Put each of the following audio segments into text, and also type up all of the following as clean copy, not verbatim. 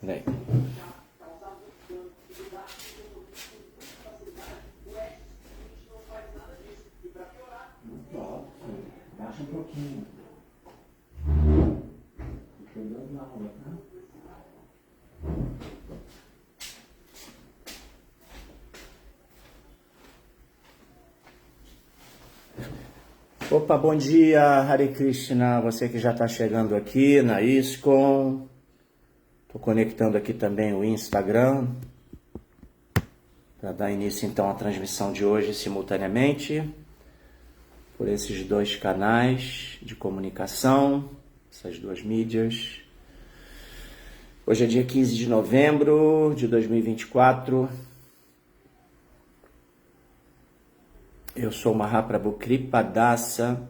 Peraí. Baixa um pouquinho. Tô dando na aula, tá? Opa, bom dia, Hare Krishna, você que já está chegando aqui na ISKCON. Estou conectando aqui também o Instagram, para dar início então à transmissão de hoje simultaneamente, por esses dois canais de comunicação, essas duas mídias. Hoje é dia 15 de novembro de 2024. Eu sou Mahaprabhu Kripadasa,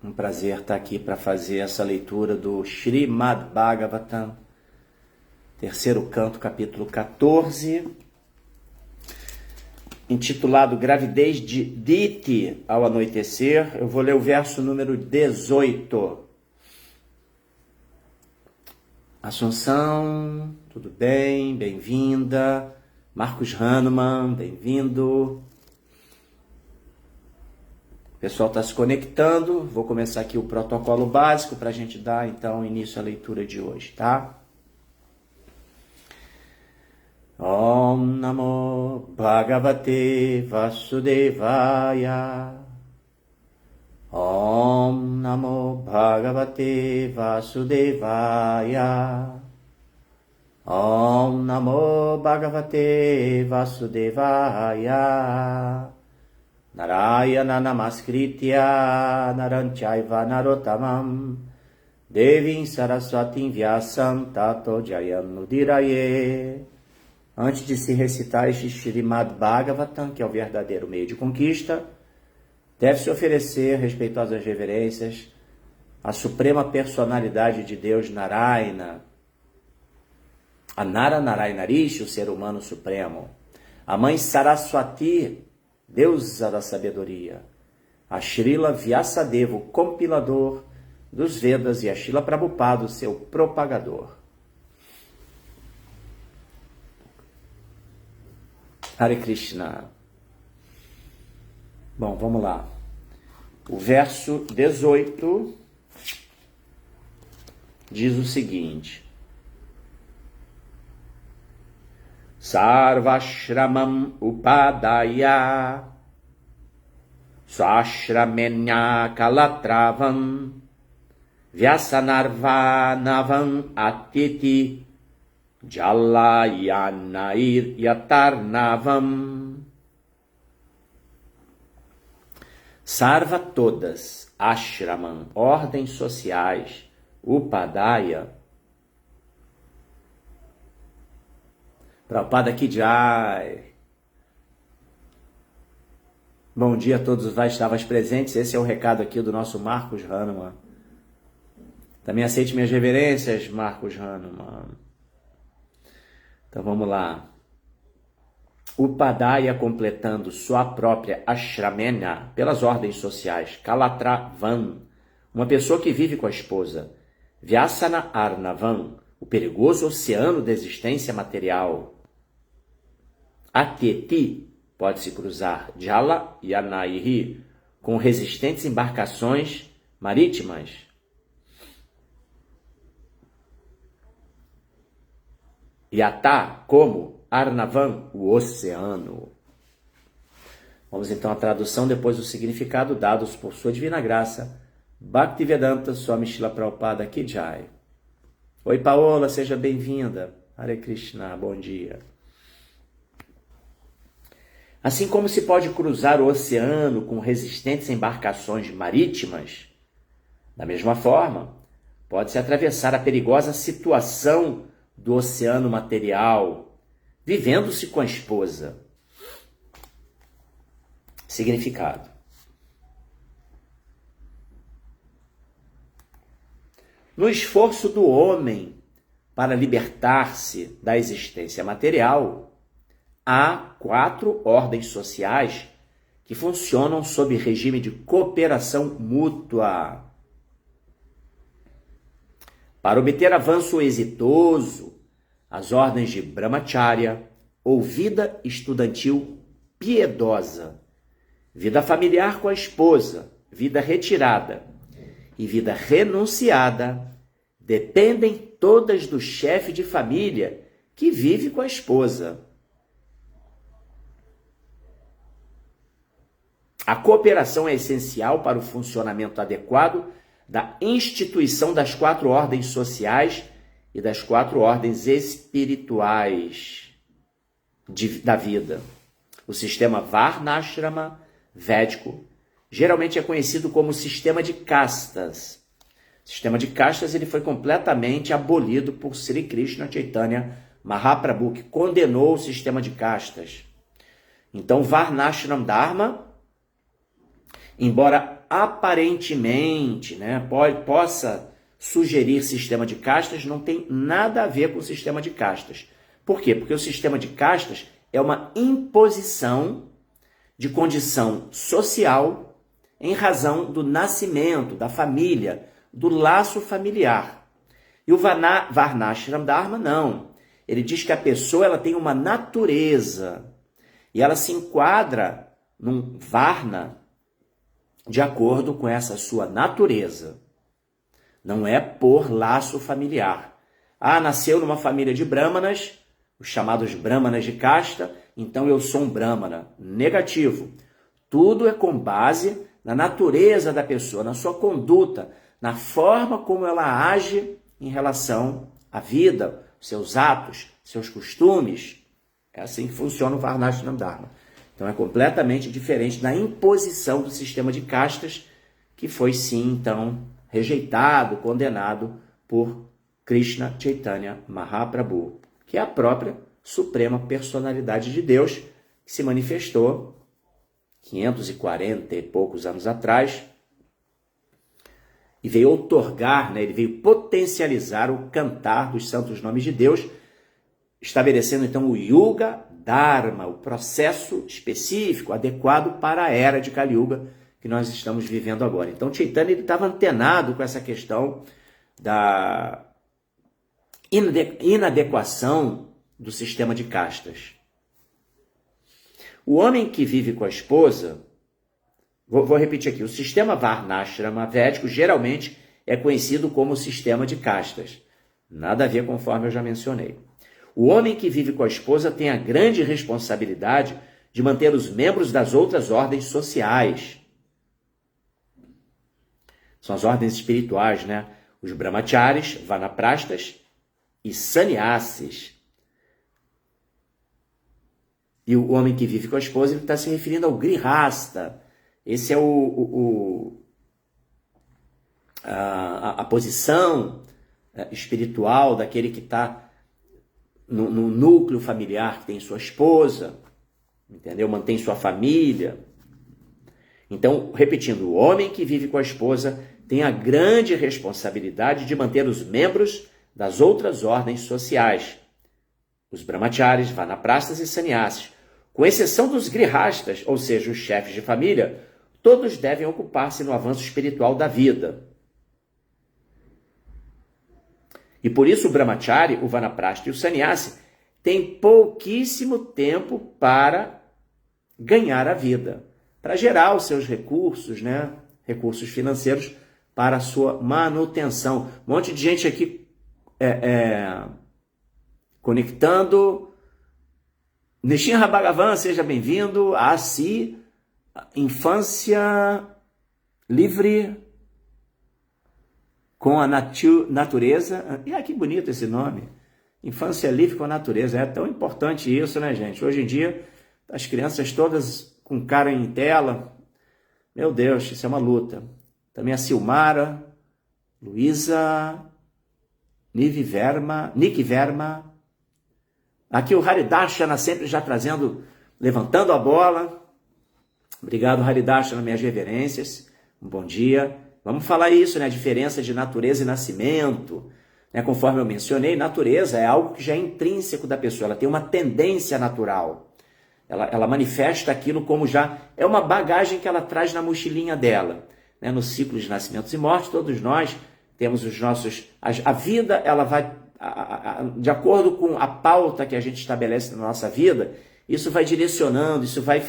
um prazer estar aqui para fazer essa leitura do Srimad Bhagavatam, terceiro canto, capítulo 14, intitulado Gravidez de Diti ao anoitecer. Eu vou ler o verso número 18. Assunção, tudo bem? Bem-vinda. Marcos Hanuman, bem-vindo. O pessoal está se conectando, vou começar aqui o protocolo básico para a gente dar, então, início à leitura de hoje, tá? Om Namo Bhagavate Vasudevaya. Om Namo Bhagavate Vasudevaya. Om Namo Bhagavate Vasudevaya. Narayana Namaskritya Naranchaiva Narottamam Devim Saraswatim Vyasam Tato Jayamudiraye. Antes de se recitar este Srimad Bhagavatam, que é o verdadeiro meio de conquista, deve-se oferecer respeitosas reverências à suprema personalidade de Deus Narayana, a Nara Narayanarishi, o ser humano supremo, a mãe Saraswati, deusa da sabedoria, a Srila Vyasadeva, o compilador dos Vedas, e a Srila Prabhupada, o seu propagador. Hare Krishna. Bom, vamos lá. O verso 18 diz o seguinte: Sarvashramam upadaya Swashramenya kalatravam Vyasanarvanavam atiti Jalayanair yatarnavam. Sarva todas, ashramam, ordens sociais, upadaya. Prabhupada Ki Jai. Bom dia a todos os Vaishnavas presentes. Esse é o recado aqui do nosso Marcos Hanuman. Também aceite minhas reverências, Marcos Hanuman. Então vamos lá. Upadaya, completando sua própria ashramena pelas ordens sociais. Kalatravan, uma pessoa que vive com a esposa. Vyasana Arnavam, o perigoso oceano da existência material. Ateti, pode-se cruzar Jala e Anairi, com resistentes embarcações marítimas. Yata, como Arnavam, o oceano. Vamos então à tradução, depois do significado dados por sua divina graça, Bhaktivedanta Swami Srila Prabhupada Ki Jai. Oi, Paola, seja bem-vinda. Hare Krishna, bom dia. Assim como se pode cruzar o oceano com resistentes embarcações marítimas, da mesma forma, pode-se atravessar a perigosa situação do oceano material, vivendo-se com a esposa. Significado. No esforço do homem para libertar-se da existência material, há 4 ordens sociais que funcionam sob regime de cooperação mútua. Para obter avanço exitoso as ordens de Brahmacharya, ou vida estudantil piedosa, vida familiar com a esposa, vida retirada e vida renunciada, dependem todas do chefe de família que vive com a esposa. A cooperação é essencial para o funcionamento adequado da instituição das 4 ordens sociais e das 4 ordens espirituais da vida. O sistema Varnashrama védico geralmente é conhecido como sistema de castas. O sistema de castas ele foi completamente abolido por Sri Krishna Chaitanya Mahaprabhu, que condenou o sistema de castas. Então, Varnashram Dharma, embora aparentemente possa sugerir sistema de castas, não tem nada a ver com o sistema de castas. Por quê? Porque o sistema de castas é uma imposição de condição social em razão do nascimento, da família, do laço familiar. E o Varnashram Dharma não. Ele diz que a pessoa ela tem uma natureza e ela se enquadra num Varna de acordo com essa sua natureza. Não é por laço familiar. Nasceu numa família de brahmanas, os chamados brahmanas de casta, então eu sou um brahmana. Negativo. Tudo é com base na natureza da pessoa, na sua conduta, na forma como ela age em relação à vida, seus atos, seus costumes. É assim que funciona o Varnashram Dharma. Então é completamente diferente da imposição do sistema de castas, que foi sim, então, rejeitado, condenado por Krishna Chaitanya Mahaprabhu, que é a própria Suprema Personalidade de Deus, que se manifestou 540 e poucos anos atrás, e veio outorgar, ele veio potencializar o cantar dos santos nomes de Deus, estabelecendo então o Yuga Dharma, o processo específico, adequado para a era de Kali Yuga que nós estamos vivendo agora. Então Chaitanya estava antenado com essa questão da inadequação do sistema de castas. O homem que vive com a esposa, vou repetir aqui, o sistema Varnashrama védico geralmente é conhecido como sistema de castas. Nada a ver conforme eu já mencionei. O homem que vive com a esposa tem a grande responsabilidade de manter os membros das outras ordens sociais. São as ordens espirituais, Os brahmacharis, vanaprastas e sannyasis. E o homem que vive com a esposa, ele está se referindo ao grihasta. Esse é a posição espiritual daquele que está no núcleo familiar, que tem sua esposa, entendeu? Mantém sua família. Então, repetindo, o homem que vive com a esposa tem a grande responsabilidade de manter os membros das outras ordens sociais, os brahmacharis, vanaprastas e sannyasis. Com exceção dos grihastas, ou seja, os chefes de família, todos devem ocupar-se no avanço espiritual da vida. E por isso o brahmachari, o vanaprasta e o sannyasi têm pouquíssimo tempo para ganhar a vida, para gerar os seus recursos, recursos financeiros para a sua manutenção. Um monte de gente aqui conectando. Nishinra Bhagavan, seja bem-vindo. Assim, infância livre com a natureza. E que bonito esse nome. Infância livre com a natureza. É tão importante isso, gente? Hoje em dia, as crianças todas com cara em tela. Meu Deus, isso é uma luta. Também a Silmara, Luísa, Nick Verma. Aqui o Haridashana sempre já levantando a bola. Obrigado, Haridashana, minhas reverências. Um bom dia. Vamos falar isso, a diferença de natureza e nascimento. Conforme eu mencionei, natureza é algo que já é intrínseco da pessoa. Ela tem uma tendência natural. Ela manifesta aquilo como já é uma bagagem que ela traz na mochilinha dela. No ciclo de nascimentos e mortes, todos nós temos os nossos... A vida, ela vai de acordo com a pauta que a gente estabelece na nossa vida, isso vai direcionando, isso vai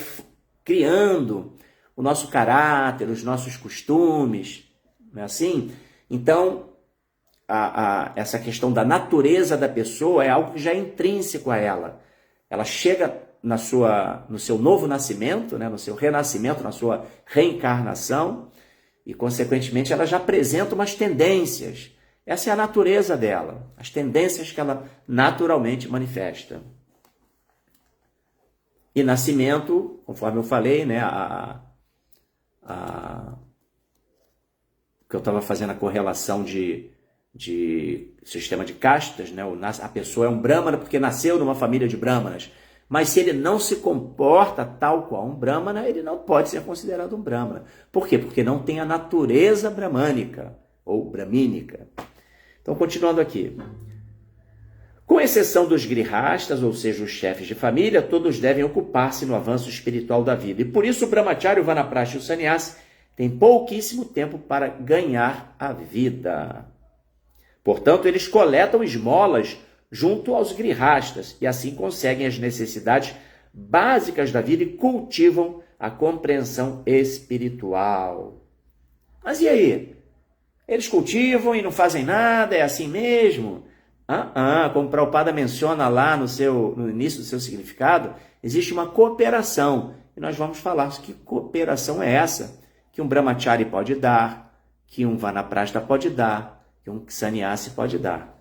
criando o nosso caráter, os nossos costumes, não é assim? Então, essa questão da natureza da pessoa é algo que já é intrínseco a ela. Ela chega no seu novo nascimento, né, no seu renascimento, na sua reencarnação, e, consequentemente, ela já apresenta umas tendências. Essa é a natureza dela, as tendências que ela naturalmente manifesta. E nascimento, conforme eu falei, né, que eu estava fazendo a correlação de sistema de castas, né? A pessoa é um brahmana porque nasceu numa família de brahmanas, mas se ele não se comporta tal qual um brahmana, ele não pode ser considerado um brahmana. Por quê? Porque não tem a natureza brahmânica ou brahmínica. Então, continuando aqui. Com exceção dos grihastas, ou seja, os chefes de família, todos devem ocupar-se no avanço espiritual da vida. E por isso o brahmacharya, o vanaprastha e o sannyasi têm pouquíssimo tempo para ganhar a vida. Portanto, eles coletam esmolas junto aos grihastas e assim conseguem as necessidades básicas da vida e cultivam a compreensão espiritual. Mas e aí? Eles cultivam e não fazem nada? É assim mesmo? Como Prabhupada menciona lá no início do seu significado, existe uma cooperação. E nós vamos falar que cooperação é essa que um brahmachari pode dar, que um vanaprastha pode dar, que um sannyasi pode dar.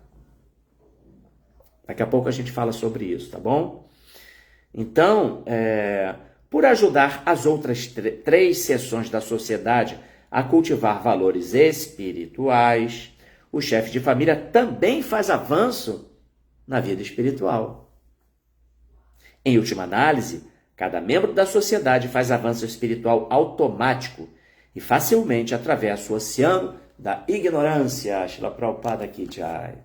Daqui a pouco a gente fala sobre isso, tá bom? Então, por ajudar as outras três seções da sociedade a cultivar valores espirituais, o chefe de família também faz avanço na vida espiritual. Em última análise, cada membro da sociedade faz avanço espiritual automático e facilmente atravessa o oceano da ignorância. Srila Prabhupada Ki Jai.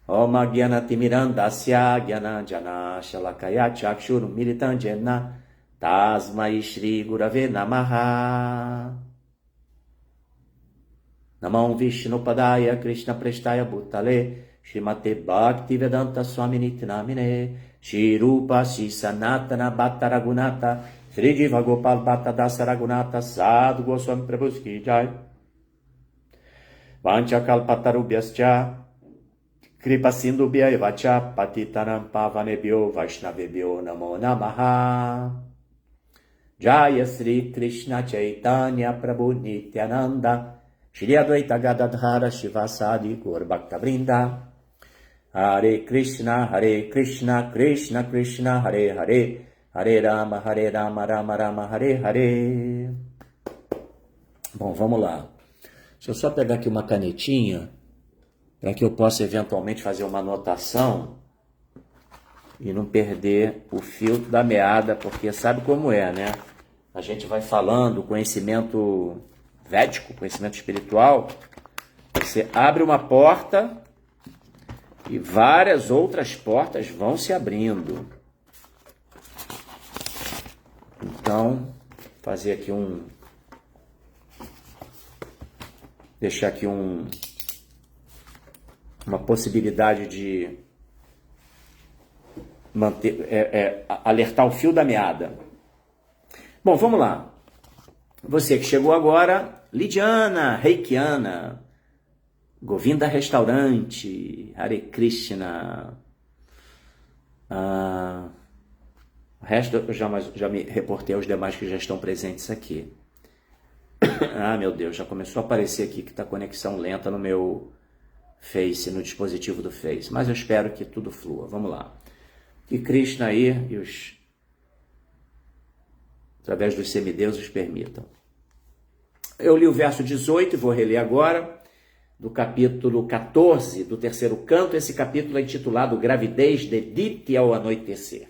Om Gyanatimmirandasya Gyananjana Shalakaya Chakshur Militam Jena Tasmai Shri Gurave Namaha. Namam Vishnu Padaya Krishna Prestaya Bhutale Srimate Bhaktivedanta Swami Nityanamine Shri Rupa Shri Sanatana Bhatta Raghunatha Shri Jiva Gopal Bhatta Dasa Raghunatha Sadhu Goswami Prabhu Ki Jai. Vancha Kalpatarubhyascha Kripa Sindhubhya Evacha Patitanam Pavanebhyo Vaishnavebhyo Namo Namaha. Jaya Sri Krishna Chaitanya Prabhu Nityananda Shri Advaita Gadadhara Shivasadi Gaur Bhakta Vrinda. Hare Krishna, Krishna Krishna, Hare Hare, Hare Rama, Rama Rama, Hare Hare. Bom, vamos lá. Deixa eu só pegar aqui uma canetinha, para que eu possa eventualmente fazer uma anotação e não perder o fio da meada, porque sabe como é, né? A gente vai falando, conhecimento védico, conhecimento espiritual, você abre uma porta e várias outras portas vão se abrindo. Então, fazer aqui deixar aqui uma possibilidade de alertar o fio da meada. Bom, vamos lá. Você que chegou agora, Lidiana, Reikiana, Govinda Restaurante, Hare Krishna. O resto eu já me reportei aos demais que já estão presentes aqui. Meu Deus, já começou a aparecer aqui que está conexão lenta no meu Face, no dispositivo do Face. Mas eu espero que tudo flua. Vamos lá. Que Krishna aí através dos semideuses permitam. Eu li o verso 18 e vou reler agora, do capítulo 14 do terceiro canto. Esse capítulo é intitulado Gravidez de Diti ao Anoitecer.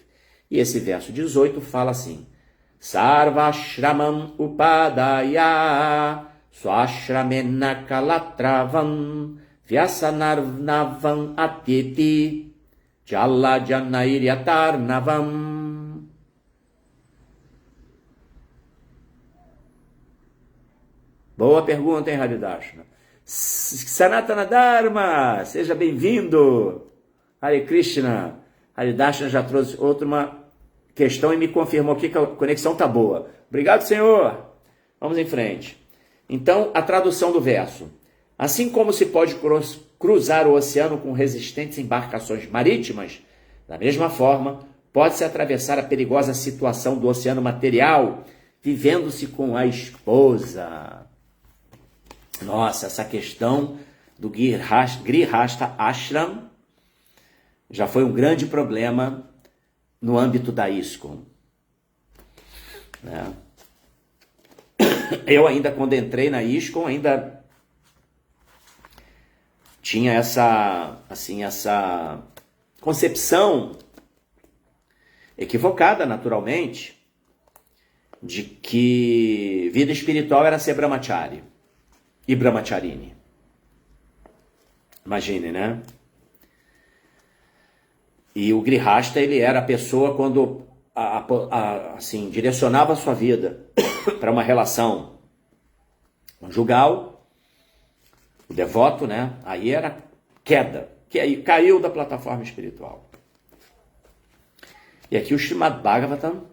E esse verso 18 fala assim: Sarvashramam upadaya swashramena kalatravam vyasanarnavam atiti jalajanairyatharnavam. Boa pergunta, hein, Haridarshana? Sanatana Dharma, seja bem-vindo. Hare Krishna. Haridashna já trouxe outra questão e me confirmou aqui que a conexão tá boa. Obrigado, Senhor. Vamos em frente. Então, a tradução do verso. Assim como se pode cruzar o oceano com resistentes embarcações marítimas, da mesma forma, pode-se atravessar a perigosa situação do oceano material, vivendo-se com a esposa. Nossa, essa questão do Grihastha Ashram já foi um grande problema no âmbito da ISKCON. Né? Eu ainda, quando entrei na ISKCON, ainda tinha essa concepção equivocada, naturalmente, de que vida espiritual era ser brahmachari e brahmacharini. Imagine, né? E o Grihastha, ele era a pessoa quando assim, direcionava a sua vida para uma relação conjugal, o devoto, né? Aí era queda, que aí caiu da plataforma espiritual. E aqui o Srimad Bhagavatam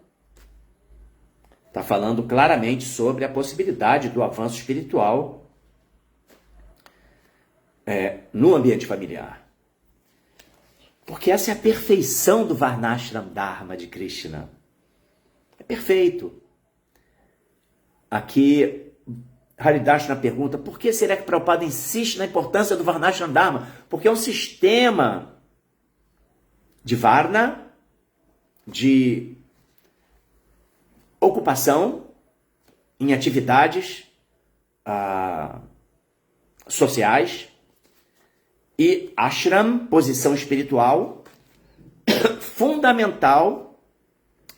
está falando claramente sobre a possibilidade do avanço espiritual no ambiente familiar. Porque essa é a perfeição do Varnashram Dharma de Krishna. É perfeito. Aqui, Haridashna pergunta, por que será que Prabhupada insiste na importância do Varnashram Dharma? Porque é um sistema de Varna, de ocupação em atividades sociais, e ashram, posição espiritual, fundamental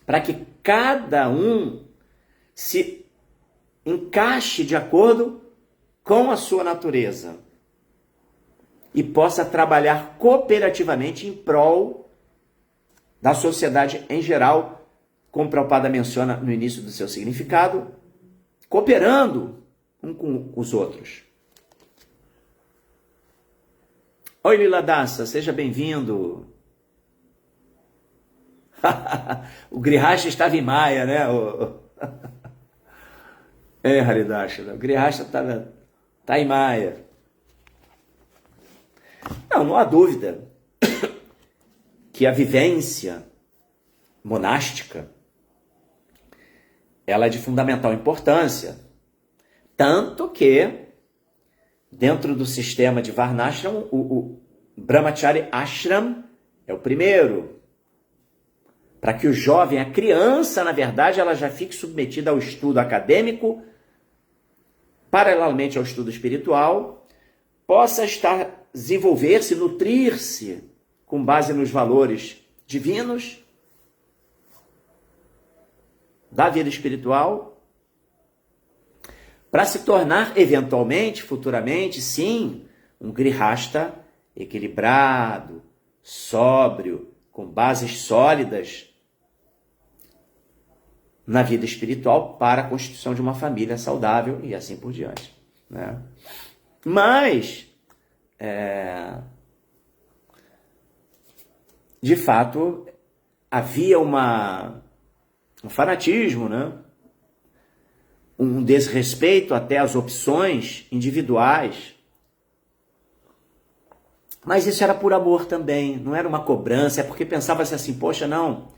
para que cada um se encaixe de acordo com a sua natureza e possa trabalhar cooperativamente em prol da sociedade em geral, como Prabhupada menciona no início do seu significado, cooperando um com os outros. Oi, Lila Dassa, seja bem-vindo. O Grihastha estava em Maia, né? Haridashna, o Grihastha está em Maia. Não há dúvida que a vivência monástica ela é de fundamental importância, tanto que dentro do sistema de Varnashram, o Brahmachari Ashram é o primeiro. Para que o jovem, a criança, na verdade, ela já fique submetida ao estudo acadêmico, paralelamente ao estudo espiritual, possa desenvolver-se, nutrir-se com base nos valores divinos da vida espiritual, para se tornar, eventualmente, futuramente, sim, um Grihastha equilibrado, sóbrio, com bases sólidas na vida espiritual para a constituição de uma família saudável e assim por diante. Né? Mas, de fato, havia um fanatismo, né? Um desrespeito até às opções individuais. Mas isso era por amor também, não era uma cobrança, é porque pensava-se assim, poxa, não,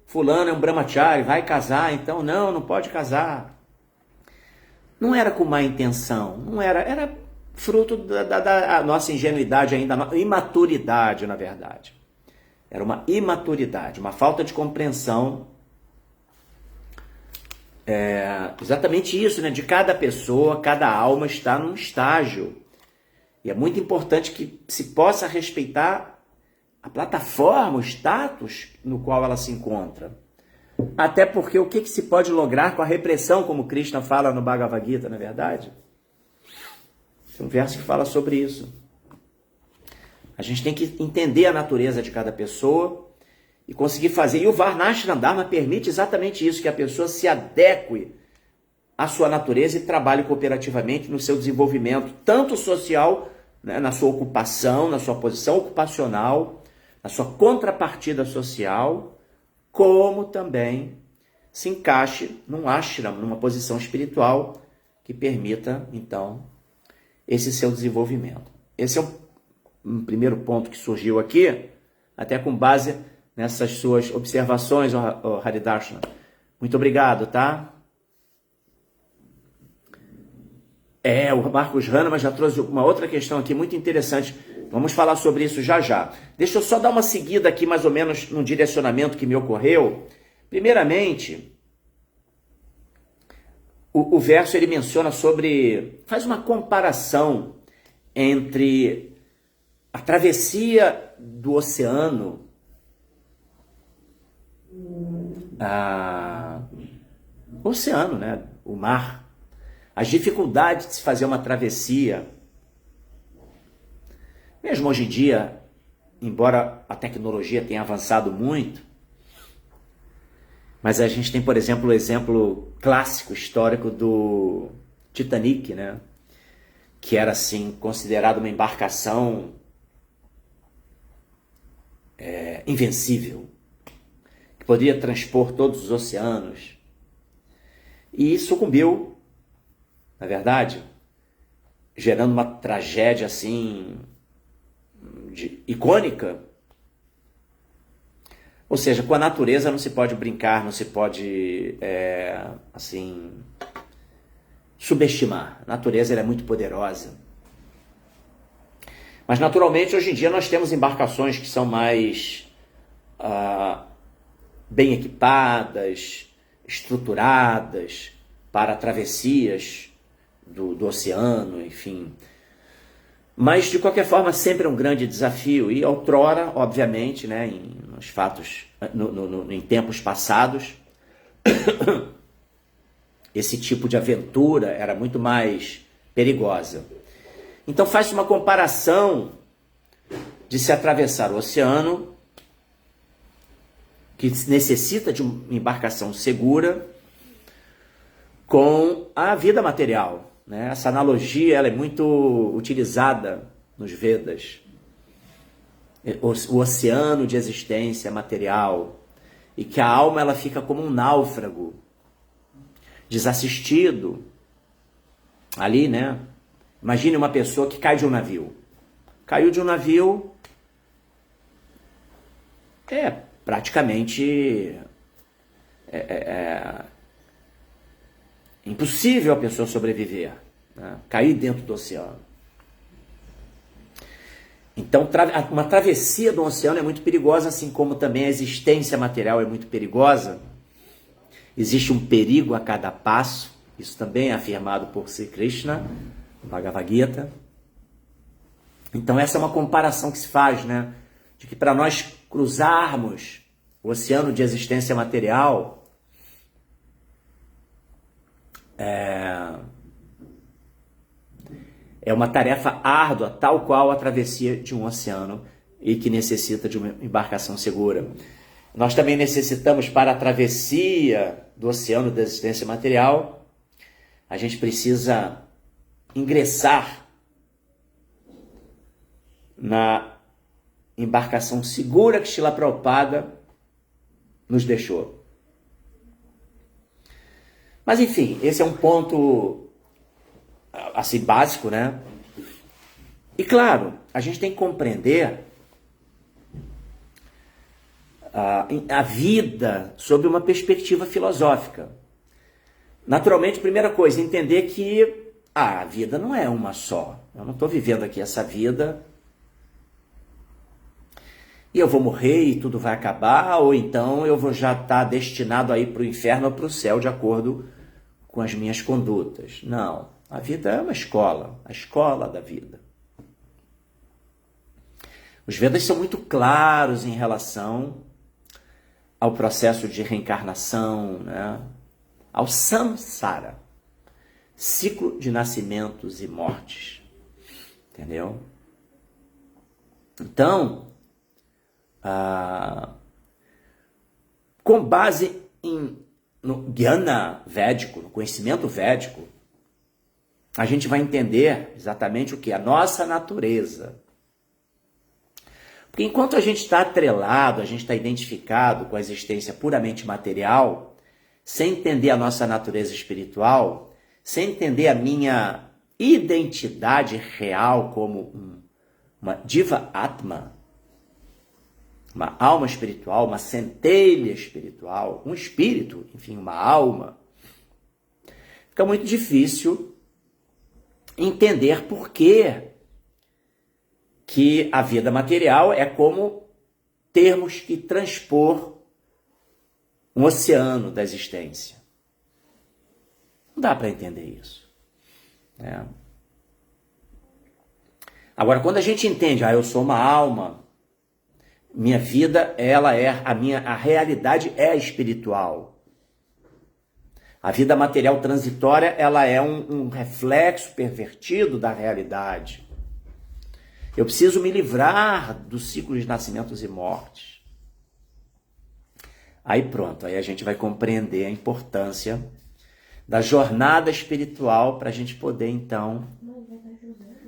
fulano é um brahmachari, vai casar, então não pode casar. Não era com má intenção, não era fruto da nossa ingenuidade ainda, imaturidade, na verdade. Era uma imaturidade, uma falta de compreensão. Exatamente isso, né? De cada pessoa, cada alma está num estágio. E é muito importante que se possa respeitar a plataforma, o status no qual ela se encontra. Até porque o que se pode lograr com a repressão, como Krishna fala no Bhagavad Gita, não é verdade? Tem um verso que fala sobre isso. A gente tem que entender a natureza de cada pessoa e conseguir fazer. E o Varnashram Dharma permite exatamente isso, que a pessoa se adeque a sua natureza e trabalhe cooperativamente no seu desenvolvimento, tanto social, né, na sua ocupação, na sua posição ocupacional, na sua contrapartida social, como também se encaixe num ashram, numa posição espiritual que permita, então, esse seu desenvolvimento. Esse é um primeiro ponto que surgiu aqui, até com base nessas suas observações, Haridarshana. Muito obrigado, tá? O Marcos Hahnemann já trouxe uma outra questão aqui muito interessante. Vamos falar sobre isso já já. Deixa eu só dar uma seguida aqui, mais ou menos, num direcionamento que me ocorreu. Primeiramente, o verso ele menciona sobre... faz uma comparação entre a travessia do oceano, o oceano, né? O mar, as dificuldades de se fazer uma travessia. Mesmo hoje em dia, embora a tecnologia tenha avançado muito, mas a gente tem, por exemplo, o exemplo clássico, histórico do Titanic, né? Que era, assim, considerado uma embarcação invencível, que poderia transpor todos os oceanos. E sucumbiu, na verdade, gerando uma tragédia, assim, icônica. Ou seja, com a natureza não se pode brincar, não se pode, assim, subestimar. A natureza ela é muito poderosa. Mas, naturalmente, hoje em dia nós temos embarcações que são mais bem equipadas, estruturadas para travessias do oceano, enfim. Mas, de qualquer forma, sempre é um grande desafio. E outrora, obviamente, né, nos fatos, em tempos passados, esse tipo de aventura era muito mais perigosa. Então faz uma comparação de se atravessar o oceano, que necessita de uma embarcação segura, com a vida material, né? Essa analogia ela é muito utilizada nos Vedas. O oceano de existência material, e que a alma ela fica como um náufrago, desassistido, ali, né? Imagine uma pessoa que cai de um navio. Caiu de um navio, praticamente impossível a pessoa sobreviver, né? Cair dentro do oceano. Então, uma travessia do oceano é muito perigosa, assim como também a existência material é muito perigosa. Existe um perigo a cada passo. Isso também é afirmado por Sri Krishna, no Bhagavad Gita. Então, essa é uma comparação que se faz, né? De que para nós cruzarmos o oceano de existência material, é uma tarefa árdua, tal qual a travessia de um oceano e que necessita de uma embarcação segura. Nós também necessitamos, para a travessia do oceano da existência material, a gente precisa ingressar na embarcação segura que Srila Prabhupada nos deixou. Mas enfim, esse é um ponto assim básico, né? E claro, a gente tem que compreender a vida sob uma perspectiva filosófica. Naturalmente, primeira coisa, entender que a vida não é uma só. Eu não estou vivendo aqui essa vida e eu vou morrer e tudo vai acabar, ou então eu vou já estar destinado a ir para o inferno ou para o céu de acordo com as minhas condutas. Não, a vida é uma escola, a escola da vida. Os Vedas são muito claros em relação ao processo de reencarnação, né? Ao samsara, ciclo de nascimentos e mortes, entendeu? Então, com base em no Jnana védico, no conhecimento védico, a gente vai entender exatamente o que? A nossa natureza. Porque enquanto a gente está atrelado, a gente está identificado com a existência puramente material, sem entender a nossa natureza espiritual, sem entender a minha identidade real como uma Diva Atma, uma alma espiritual, uma centelha espiritual, um espírito, enfim, uma alma, fica muito difícil entender por que a vida material é como termos que transpor um oceano da existência. Não dá para entender isso. Né? Agora, quando a gente entende, eu sou uma alma, minha vida, a realidade é espiritual. A vida material transitória, ela é um reflexo pervertido da realidade. Eu preciso me livrar do ciclo de nascimentos e mortes. Aí pronto, aí a gente vai compreender a importância da jornada espiritual para a gente poder, então,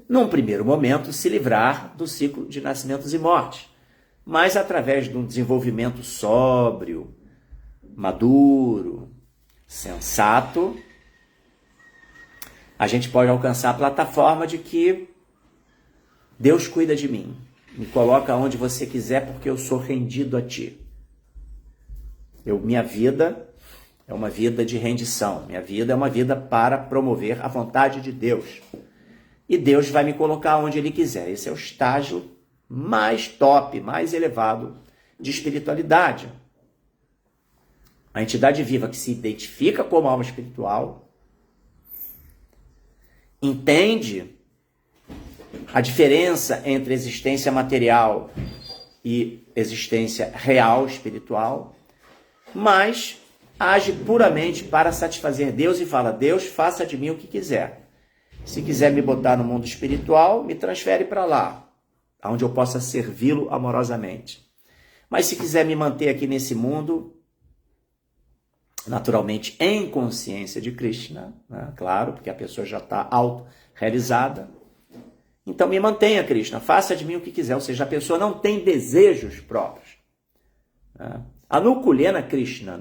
num primeiro momento, se livrar do ciclo de nascimentos e mortes. Mas através de um desenvolvimento sóbrio, maduro, sensato, a gente pode alcançar a plataforma de que Deus cuida de mim, me coloca onde você quiser porque eu sou rendido a ti. Minha vida é uma vida de rendição, minha vida é uma vida para promover a vontade de Deus. E Deus vai me colocar onde Ele quiser. Esse é o estágio mais top, mais elevado de espiritualidade. A entidade viva que se identifica como alma espiritual entende a diferença entre existência material e existência real espiritual, mas age puramente para satisfazer Deus e fala: Deus, faça de mim o que quiser. Se quiser me botar no mundo espiritual, me transfere para lá, onde eu possa servi-lo amorosamente. Mas se quiser me manter aqui nesse mundo, naturalmente em consciência de Krishna, né? Claro, porque a pessoa já está auto-realizada, então me mantenha, Krishna, faça de mim o que quiser, ou seja, a pessoa não tem desejos próprios. Né? Anukulena Krishna,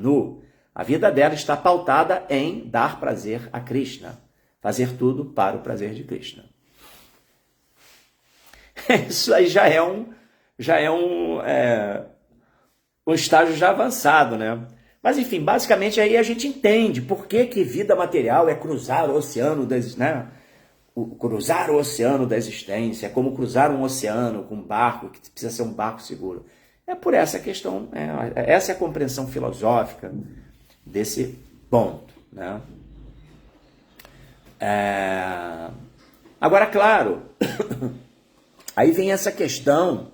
a vida dela está pautada em dar prazer a Krishna, fazer tudo para o prazer de Krishna. Isso aí já é um estágio já avançado, né? Mas enfim, basicamente aí a gente entende por que vida material é cruzar o oceano né? Cruzar o oceano da existência, é como cruzar um oceano com um barco, que precisa ser um barco seguro. É por essa questão, essa é a compreensão filosófica desse ponto. Né? Agora, claro, aí vem essa questão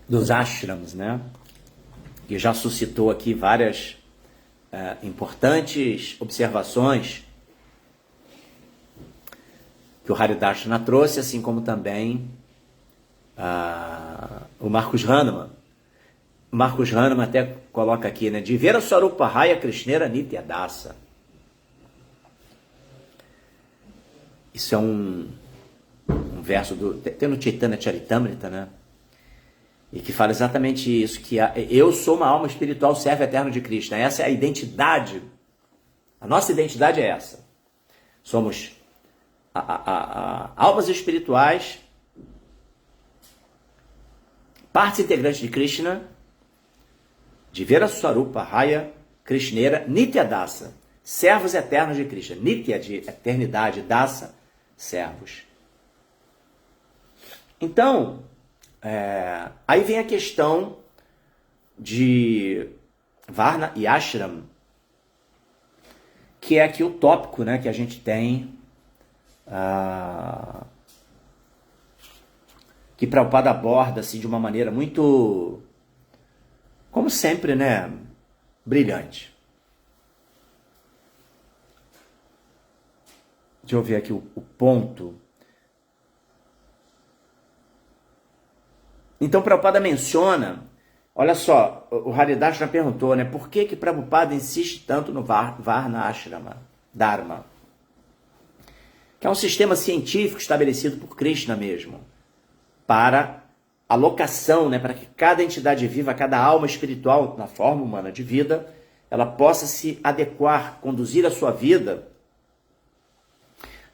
dos ashrams, né? Que já suscitou aqui várias importantes observações que o Haridarshana trouxe, assim como também o Marcus Hahnemann. O Marcus Hahnemann até coloca aqui, né? Divera Swarupahaya Krishnera Nitya Dasa. Isso é um verso tem no Chaitanya Charitamrita, né? E que fala exatamente isso, que eu sou uma alma espiritual, servo eterno de Krishna. Essa é a identidade. A nossa identidade é essa. Somos almas espirituais, partes integrantes de Krishna, Divera Swarupahaya Krishnera Nitya Dasa, servos eternos de Krishna. Nitya, de eternidade, Dasa, servos. Então, aí vem a questão de Varna e Ashram, que é aqui o tópico, né, que a gente tem, que Prabhupada aborda assim, de uma maneira muito, como sempre, né, brilhante. Deixa eu ver aqui o ponto. Então, Prabhupada menciona, olha só, o Haridashna perguntou, né, por que Prabhupada insiste tanto no Varna Ashrama Dharma? Que é um sistema científico estabelecido por Krishna mesmo, para alocação, né, para que cada entidade viva, cada alma espiritual na forma humana de vida, ela possa se adequar, conduzir a sua vida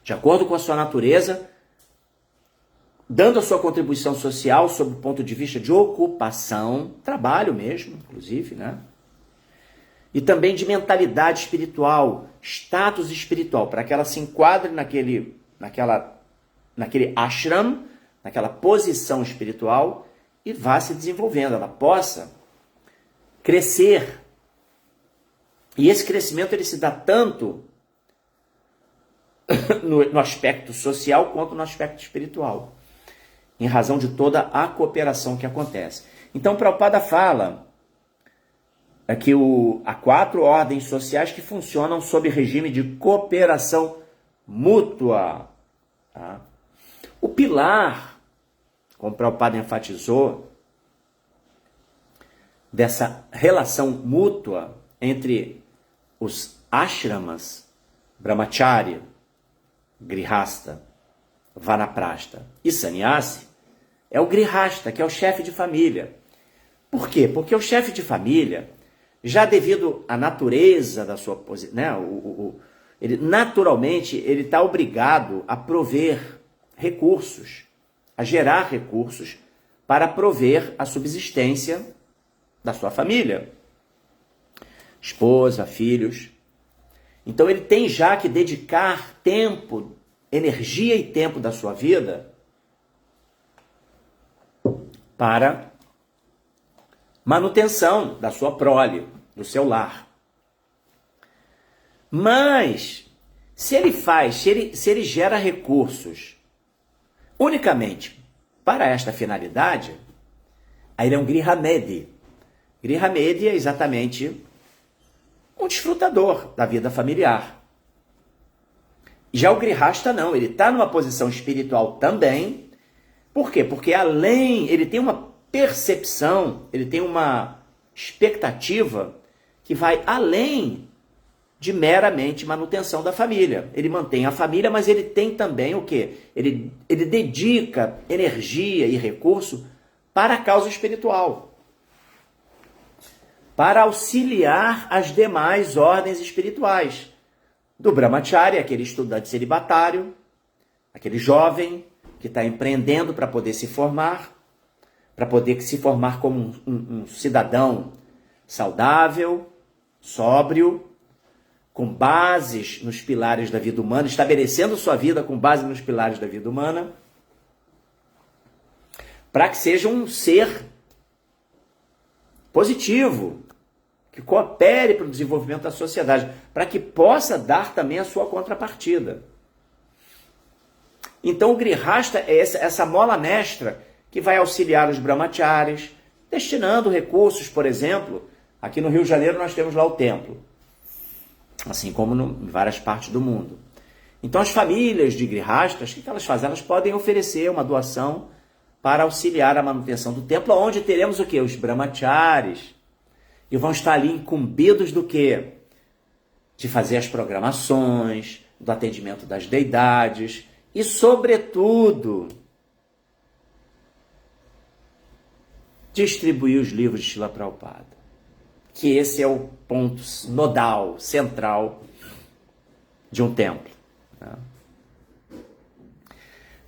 de acordo com a sua natureza, dando a sua contribuição social sob o ponto de vista de ocupação, trabalho mesmo, inclusive, né? E também de mentalidade espiritual, status espiritual, para que ela se enquadre naquele ashram, naquela posição espiritual e vá se desenvolvendo, ela possa crescer. E esse crescimento ele se dá tanto no aspecto social quanto no aspecto espiritual, em razão de toda a cooperação que acontece. Então, Prabhupada fala que há 4 ordens sociais que funcionam sob regime de cooperação mútua. Tá? O pilar, como Prabhupada enfatizou, dessa relação mútua entre os ashramas, brahmacharya, grihasta, vanaprastha e sannyasi, é o grihasta, que é o chefe de família. Por quê? Porque o chefe de família, já devido à natureza da sua posição, né, ele naturalmente ele está obrigado a prover recursos, a gerar recursos para prover a subsistência da sua família, esposa, filhos. Então ele tem já que dedicar tempo, energia e tempo da sua vida para manutenção da sua prole, do seu lar. Mas, se ele gera recursos unicamente para esta finalidade, aí ele é um Grihamedi. Grihamedi é exatamente um desfrutador da vida familiar. Já o Grihasta não, ele está numa posição espiritual também. Por quê? Porque ele tem uma percepção, ele tem uma expectativa que vai além de meramente manutenção da família. Ele mantém a família, mas ele tem também o quê? Ele dedica energia e recurso para a causa espiritual, para auxiliar as demais ordens espirituais. Do Brahmacharya, aquele estudante celibatário, aquele jovem que está empreendendo para poder se formar, como um cidadão saudável, sóbrio, com bases nos pilares da vida humana, estabelecendo sua vida com base nos pilares da vida humana, para que seja um ser positivo, que coopere para o desenvolvimento da sociedade, para que possa dar também a sua contrapartida. Então o Grihasta é essa mola mestra que vai auxiliar os brahmacharis, destinando recursos, por exemplo, aqui no Rio de Janeiro nós temos lá o templo, assim como em várias partes do mundo. Então as famílias de Grihastas, o que elas fazem? Elas podem oferecer uma doação para auxiliar a manutenção do templo, onde teremos o quê? Os brahmacharis, e vão estar ali incumbidos do quê? De fazer as programações, do atendimento das deidades e, sobretudo, distribuir os livros de Srila Prabhupada. Que esse é o ponto nodal, central de um templo. Né?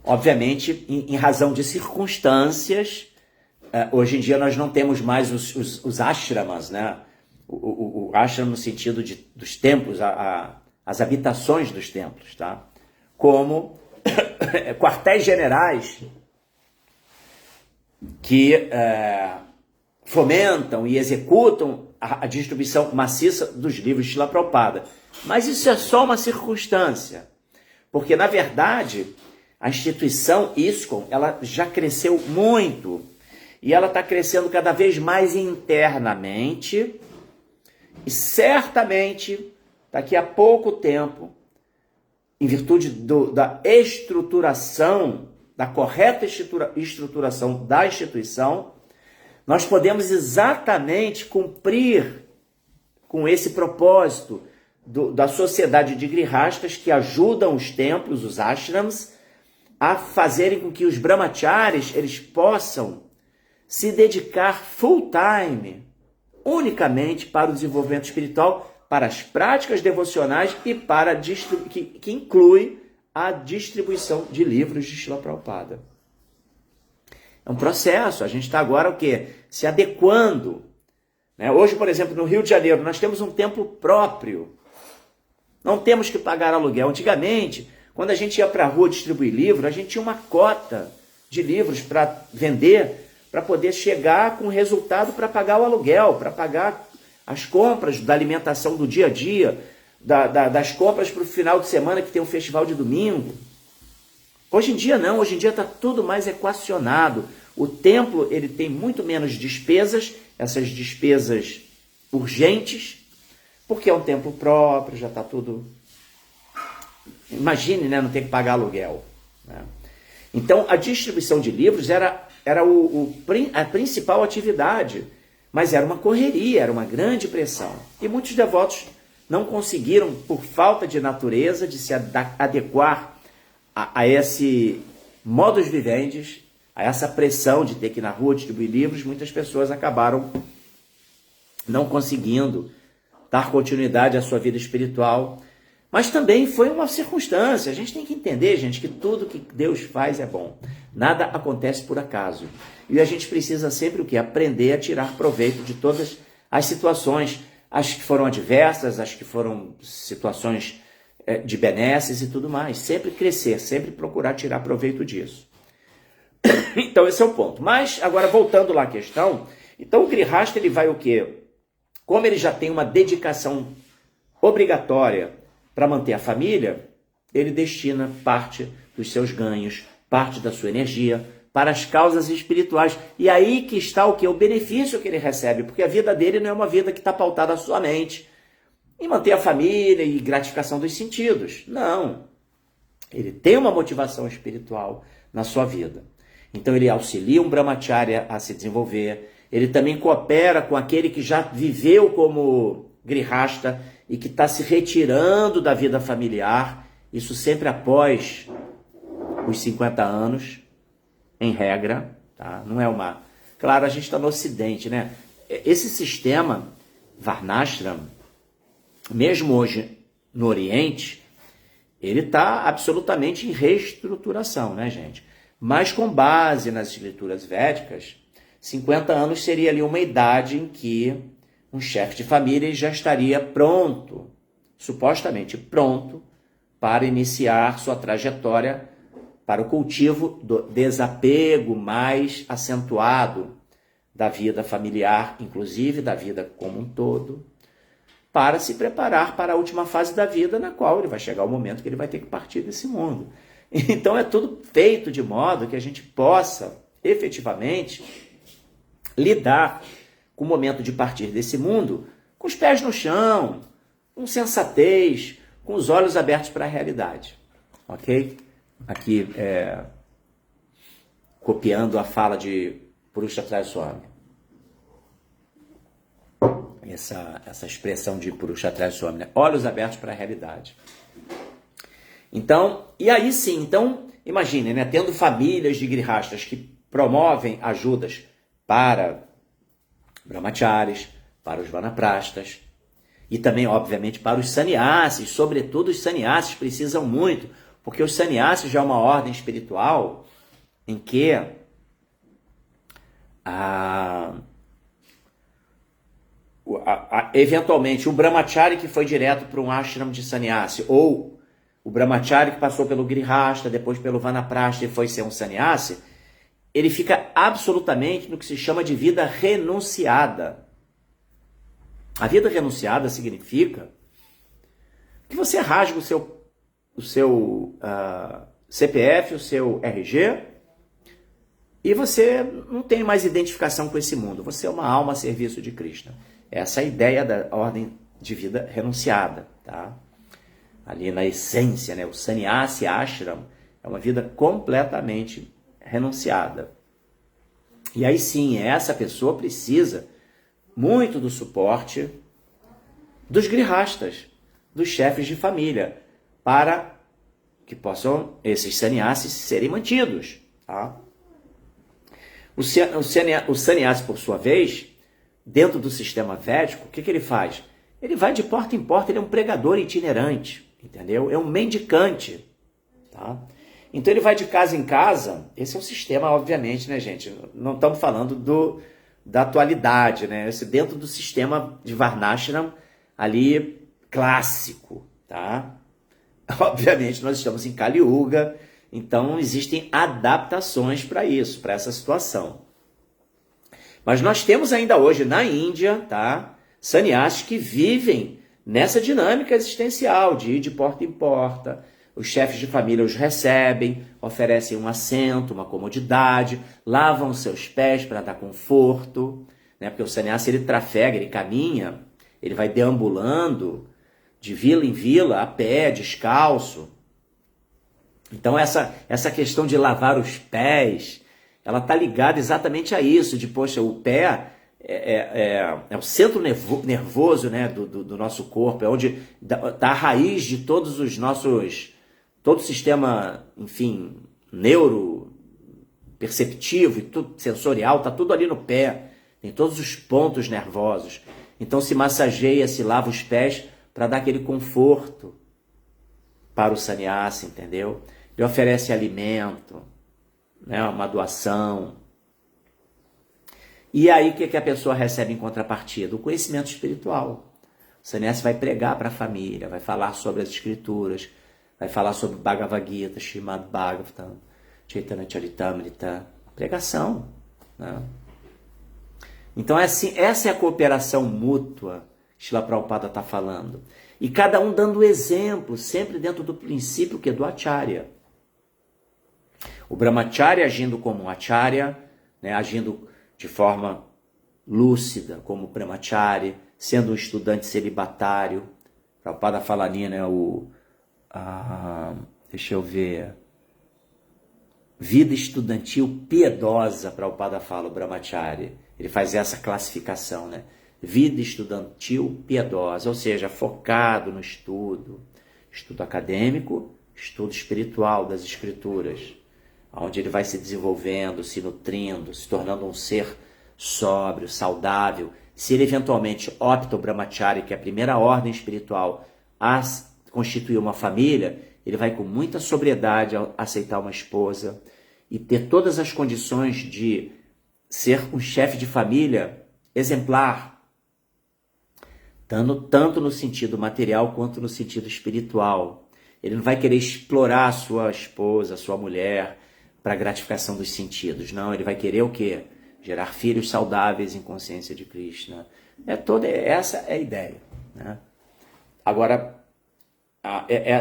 Obviamente, em razão de circunstâncias, hoje em dia nós não temos mais os ashramas, né? O ashram no sentido dos templos, as habitações dos templos, tá? Como quartéis generais que fomentam e executam a distribuição maciça dos livros de Srila Prabhupada. Mas isso é só uma circunstância, porque, na verdade, a instituição ISKCON, ela já cresceu muito, e ela está crescendo cada vez mais internamente, e certamente, daqui a pouco tempo, em virtude da estruturação, da correta estruturação da instituição, nós podemos exatamente cumprir com esse propósito da sociedade de grihastas que ajudam os templos, os ashrams, a fazerem com que os brahmacharis eles possam se dedicar full time, unicamente para o desenvolvimento espiritual, para as práticas devocionais e para que inclui a distribuição de livros de Srila Prabhupada. É um processo, a gente está agora o quê? Se adequando. Né? Hoje, por exemplo, no Rio de Janeiro, nós temos um templo próprio. Não temos que pagar aluguel. Antigamente, quando a gente ia para a rua distribuir livro, a gente tinha uma cota de livros para vender, para poder chegar com resultado para pagar o aluguel, para pagar as compras da alimentação do dia a dia, das compras para o final de semana que tem um festival de domingo. Hoje em dia não, hoje em dia está tudo mais equacionado. O templo ele tem muito menos despesas, essas despesas urgentes, porque é um templo próprio, já está tudo... Imagine, né, não ter que pagar aluguel. Né? Então, a distribuição de livros era a principal atividade, mas era uma correria, era uma grande pressão. E muitos devotos não conseguiram, por falta de natureza, de se adequar a esse modus vivendi, a essa pressão de ter que ir na rua distribuir livros. Muitas pessoas acabaram não conseguindo dar continuidade à sua vida espiritual. Mas também foi uma circunstância. A gente tem que entender, gente, que tudo que Deus faz é bom. Nada acontece por acaso. E a gente precisa sempre o quê? Aprender a tirar proveito de todas as situações, as que foram adversas, as que foram situações de benesses e tudo mais. Sempre crescer, sempre procurar tirar proveito disso. Então esse é o ponto. Mas agora voltando lá à questão, então o grihasta ele vai o quê? Como ele já tem uma dedicação obrigatória para manter a família, ele destina parte dos seus ganhos, parte da sua energia para as causas espirituais. E aí que está o que? O benefício que ele recebe, porque a vida dele não é uma vida que está pautada somente em manter a família e gratificação dos sentidos. Não. Ele tem uma motivação espiritual na sua vida. Então ele auxilia um brahmacharya a se desenvolver, ele também coopera com aquele que já viveu como grihasta e que está se retirando da vida familiar, isso sempre após os 50 anos, em regra, tá? Não é uma... Claro, a gente está no Ocidente, né? Esse sistema Varnashram, mesmo hoje no Oriente, ele está absolutamente em reestruturação, né, gente? Mas com base nas escrituras védicas, 50 anos seria ali uma idade em que um chefe de família já estaria pronto, supostamente pronto, para iniciar sua trajetória para o cultivo do desapego mais acentuado da vida familiar, inclusive da vida como um todo, para se preparar para a última fase da vida, na qual ele vai chegar o momento que ele vai ter que partir desse mundo. Então é tudo feito de modo que a gente possa, efetivamente, lidar com o momento de partir desse mundo com os pés no chão, com sensatez, com os olhos abertos para a realidade. Ok? Aqui, copiando a fala de Purusharthaya Swami. Essa expressão de Purusharthaya Swami, né? Olhos abertos para a realidade. Então, e aí sim, então, imagine, né? Tendo famílias de grihastas que promovem ajudas para brahmacharis, para os vanaprastas e também, obviamente, para os sannyasis. Sobretudo, os sannyasis precisam muito, porque os sannyasis já é uma ordem espiritual em que eventualmente, o brahmachari que foi direto para um ashram de sannyasi, ou o brahmachari que passou pelo grihasta, depois pelo vanaprasta e foi ser um sannyasi, ele fica absolutamente no que se chama de vida renunciada. A vida renunciada significa que você rasga o seu CPF, o seu RG, e você não tem mais identificação com esse mundo. Você é uma alma a serviço de Krishna. Essa é a ideia da ordem de vida renunciada, tá? Ali na essência, né? O sannyasi ashram é uma vida completamente renunciada. E aí sim, essa pessoa precisa muito do suporte dos grihastas, dos chefes de família, para que possam esses sannyasis serem mantidos. Tá? O sannyasi, por sua vez, dentro do sistema védico, o que ele faz? Ele vai de porta em porta, ele é um pregador itinerante, entendeu? É um mendicante. Tá? Então ele vai de casa em casa. Esse é o sistema, obviamente, né, gente? Não estamos falando da atualidade, né? Esse dentro do sistema de Varnashram ali clássico, tá? Obviamente nós estamos em Kali Yuga, então existem adaptações para isso, para essa situação. Mas nós temos ainda hoje na Índia, tá? Sannyasis que vivem nessa dinâmica existencial de ir de porta em porta. Os chefes de família os recebem, oferecem um assento, uma comodidade, lavam seus pés para dar conforto, né? Porque o sannyasi ele trafega, ele caminha, ele vai deambulando de vila em vila, a pé, descalço. Então essa questão de lavar os pés, ela está ligada exatamente a isso, de, poxa, o pé é o centro nervoso, né, do nosso corpo, é onde está a raiz de todos os nossos... Todo o sistema, enfim, neuroperceptivo e tudo sensorial, está tudo ali no pé. Tem todos os pontos nervosos. Então se massageia, se lava os pés para dar aquele conforto para o sannyasi, entendeu? Ele oferece alimento, né, uma doação. E aí o que a pessoa recebe em contrapartida? O conhecimento espiritual. O sannyasi vai pregar para a família, vai falar sobre as escrituras, vai falar sobre Bhagavad Gita, Srimad Bhagavatam, Chaitanya Charitamrita, pregação. Né? Então essa é a cooperação mútua que Srila Prabhupada está falando. E cada um dando exemplo, sempre dentro do princípio que é do Acharya. O Brahmacharya agindo como um Acharya, né, agindo de forma lúcida como Brahmachari, sendo um estudante celibatário. Prabhupada fala ali, né, deixa eu ver, vida estudantil piedosa, Prabhupada fala, o Brahmachari. Ele faz essa classificação, né? Vida estudantil piedosa, ou seja, focado no estudo acadêmico, estudo espiritual das escrituras, onde ele vai se desenvolvendo, se nutrindo, se tornando um ser sóbrio, saudável. Se ele eventualmente opta o Brahmachari, que é a primeira ordem espiritual, a constituir uma família, ele vai com muita sobriedade aceitar uma esposa e ter todas as condições de ser um chefe de família exemplar, tanto no sentido material quanto no sentido espiritual. Ele não vai querer explorar a sua esposa, a sua mulher, para gratificação dos sentidos. Não, ele vai querer o quê? Gerar filhos saudáveis em consciência de Krishna. Essa é a ideia. Né? Agora,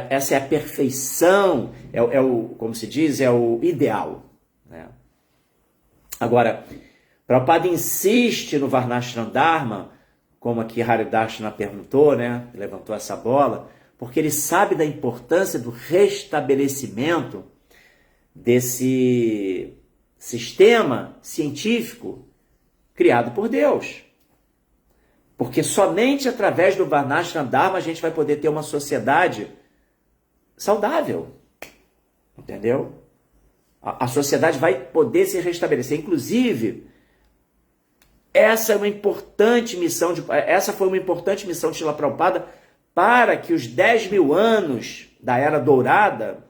essa é a perfeição, como se diz, é o ideal. Né? Agora, Prabhupada insiste no Varnashram Dharma, como aqui Haridarshana perguntou, né? Levantou essa bola, porque ele sabe da importância do restabelecimento desse sistema científico criado por Deus. Porque somente através do Varnashram Dharma a gente vai poder ter uma sociedade saudável. Entendeu? A sociedade vai poder se restabelecer. Inclusive, essa foi uma importante missão de Srila Prabhupada para que os 10.000 anos da Era Dourada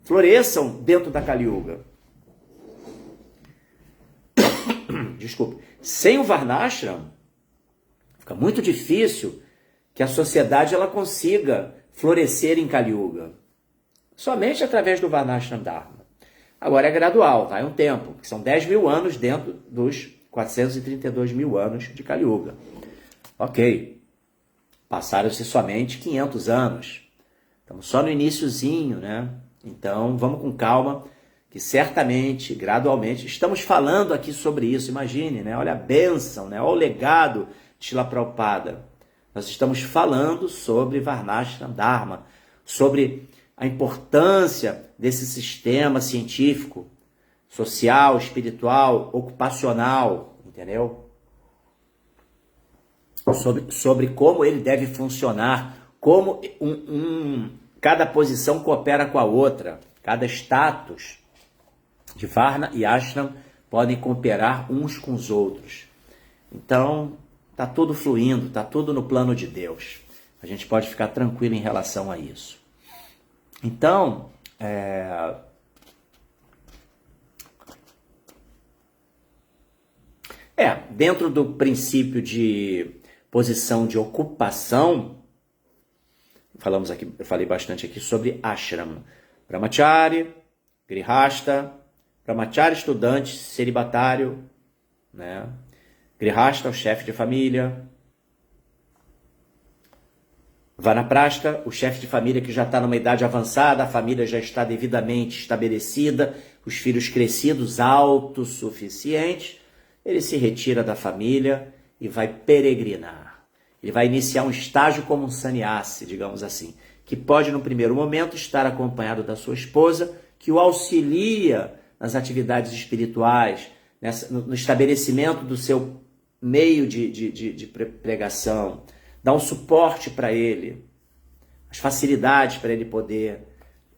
floresçam dentro da Kali Yuga. Desculpe. Sem o Varnashram, fica muito difícil que a sociedade ela consiga florescer em Kali Yuga. Somente através do Varnashram Dharma. Agora é gradual, vai um tempo, que são 10.000 anos dentro dos 432.000 anos de Kali Yuga. Ok. Passaram-se somente 500 anos. Estamos só no iniciozinho, né? Então, vamos com calma, que certamente, gradualmente, estamos falando aqui sobre isso. Imagine, né? Olha a bênção, né? Olha o legado de Srila Prabhupada. Nós estamos falando sobre Varnashram Dharma, sobre a importância desse sistema científico social, espiritual, ocupacional, entendeu? Sobre como ele deve funcionar, como cada posição coopera com a outra, cada status de Varna e Ashram podem cooperar uns com os outros. Então, está tudo fluindo, está tudo no plano de Deus. A gente pode ficar tranquilo em relação a isso. Então, dentro do princípio de posição de ocupação, eu falei bastante aqui sobre ashram, brahmachari, grihasta, brahmachari estudante, celibatário, né? Grihasta, o chefe de família, vanaprastha, o chefe de família que já está numa idade avançada, a família já está devidamente estabelecida, os filhos crescidos, autossuficientes, ele se retira da família e vai peregrinar. Ele vai iniciar um estágio como um sannyasi, digamos assim, que pode, no primeiro momento, estar acompanhado da sua esposa, que o auxilia nas atividades espirituais, no estabelecimento do seu meio de pregação, dá um suporte para ele, as facilidades para ele poder,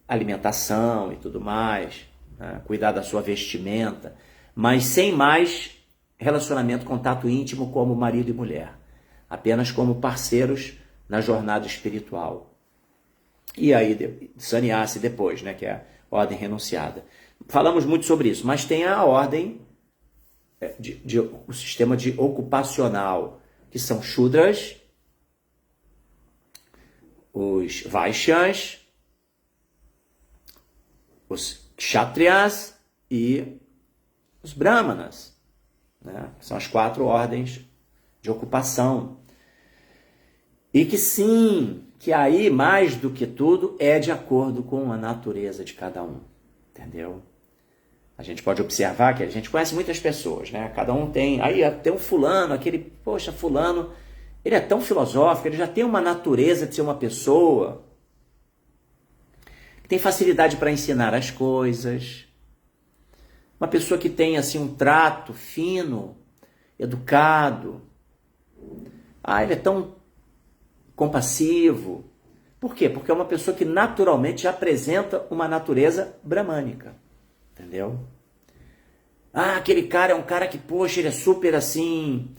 alimentação e tudo mais, né? Cuidar da sua vestimenta, mas sem mais relacionamento, contato íntimo como marido e mulher, apenas como parceiros na jornada espiritual. E aí, sannyasi depois, né, que é a ordem renunciada. Falamos muito sobre isso, mas tem a ordem, o sistema de ocupacional, que são Shudras, os Vaishyas, os Kshatriyas e os Brahmanas, né? São as 4 ordens de ocupação. E que sim, que aí, mais do que tudo, é de acordo com a natureza de cada um, entendeu? A gente pode observar que a gente conhece muitas pessoas, né? Cada um tem... Aí tem um fulano, poxa, fulano, ele é tão filosófico, ele já tem uma natureza de ser uma pessoa que tem facilidade para ensinar as coisas, uma pessoa que tem, assim, um trato fino, educado. Ele é tão compassivo. Por quê? Porque é uma pessoa que naturalmente já apresenta uma natureza brahmânica. Entendeu? Aquele cara é um cara que, poxa, ele é super assim,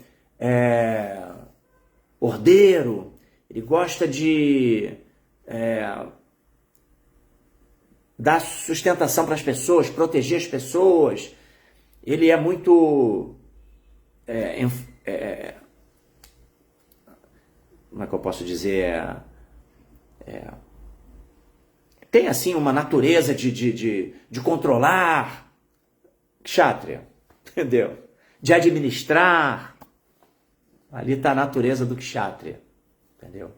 ordeiro, ele gosta de dar sustentação para as pessoas, proteger as pessoas, ele é muito, como é que eu posso dizer, tem assim uma natureza de controlar, Kshatriya, entendeu? De administrar. Ali está a natureza do Kshatriya, entendeu?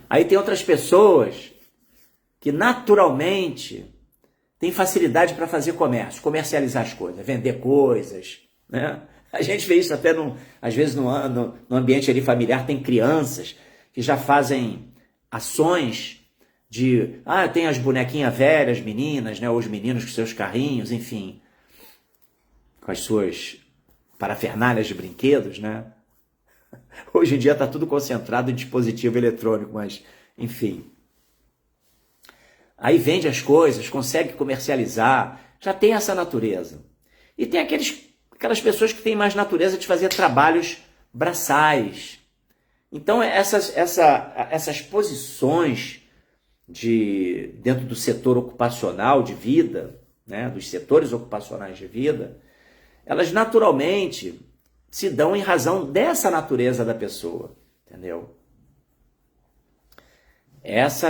Aí tem outras pessoas que naturalmente têm facilidade para fazer comércio, comercializar as coisas, vender coisas, né? A gente vê isso até, às vezes, no ambiente ali familiar, tem crianças que já fazem ações tem as bonequinhas velhas, meninas, né, ou os meninos com seus carrinhos, enfim, com as suas parafernálias de brinquedos, né? Hoje em dia está tudo concentrado em dispositivo eletrônico, mas, enfim. Aí vende as coisas, consegue comercializar, já tem essa natureza. E tem aquelas pessoas que têm mais natureza de fazer trabalhos braçais. Então, essas posições dentro do setor ocupacional de vida, né, dos setores ocupacionais de vida, elas naturalmente se dão em razão dessa natureza da pessoa, entendeu? Essa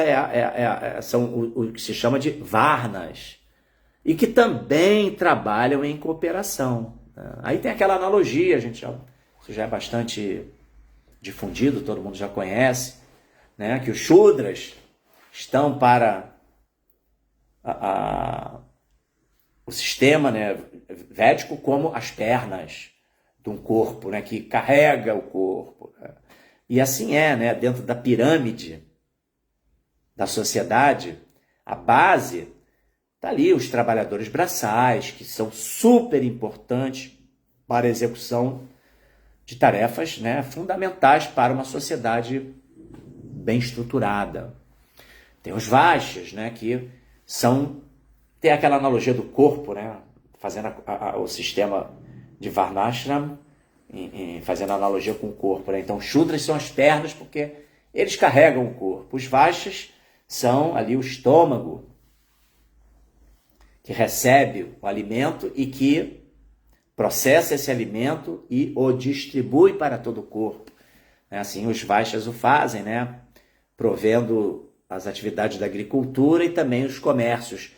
são o que se chama de varnas, e que também trabalham em cooperação, né? Aí tem aquela analogia, isso já é bastante difundido, todo mundo já conhece, né, que os Shudras estão para o sistema, né, védico como as pernas de um corpo, né, que carrega o corpo. Né? E assim né, dentro da pirâmide da sociedade, a base Tá ali os trabalhadores braçais, que são super importantes para a execução de tarefas, né, fundamentais para uma sociedade bem estruturada. Tem os Vaixas, né, que tem aquela analogia do corpo, né, fazendo o sistema de Varnashram, fazendo analogia com o corpo, né? Então, os Shudras são as pernas, porque eles carregam o corpo. Os Vaixas são ali o estômago, que recebe o alimento e que processa esse alimento e o distribui para todo o corpo. Assim, os Vaixas o fazem, né? Provendo as atividades da agricultura e também os comércios,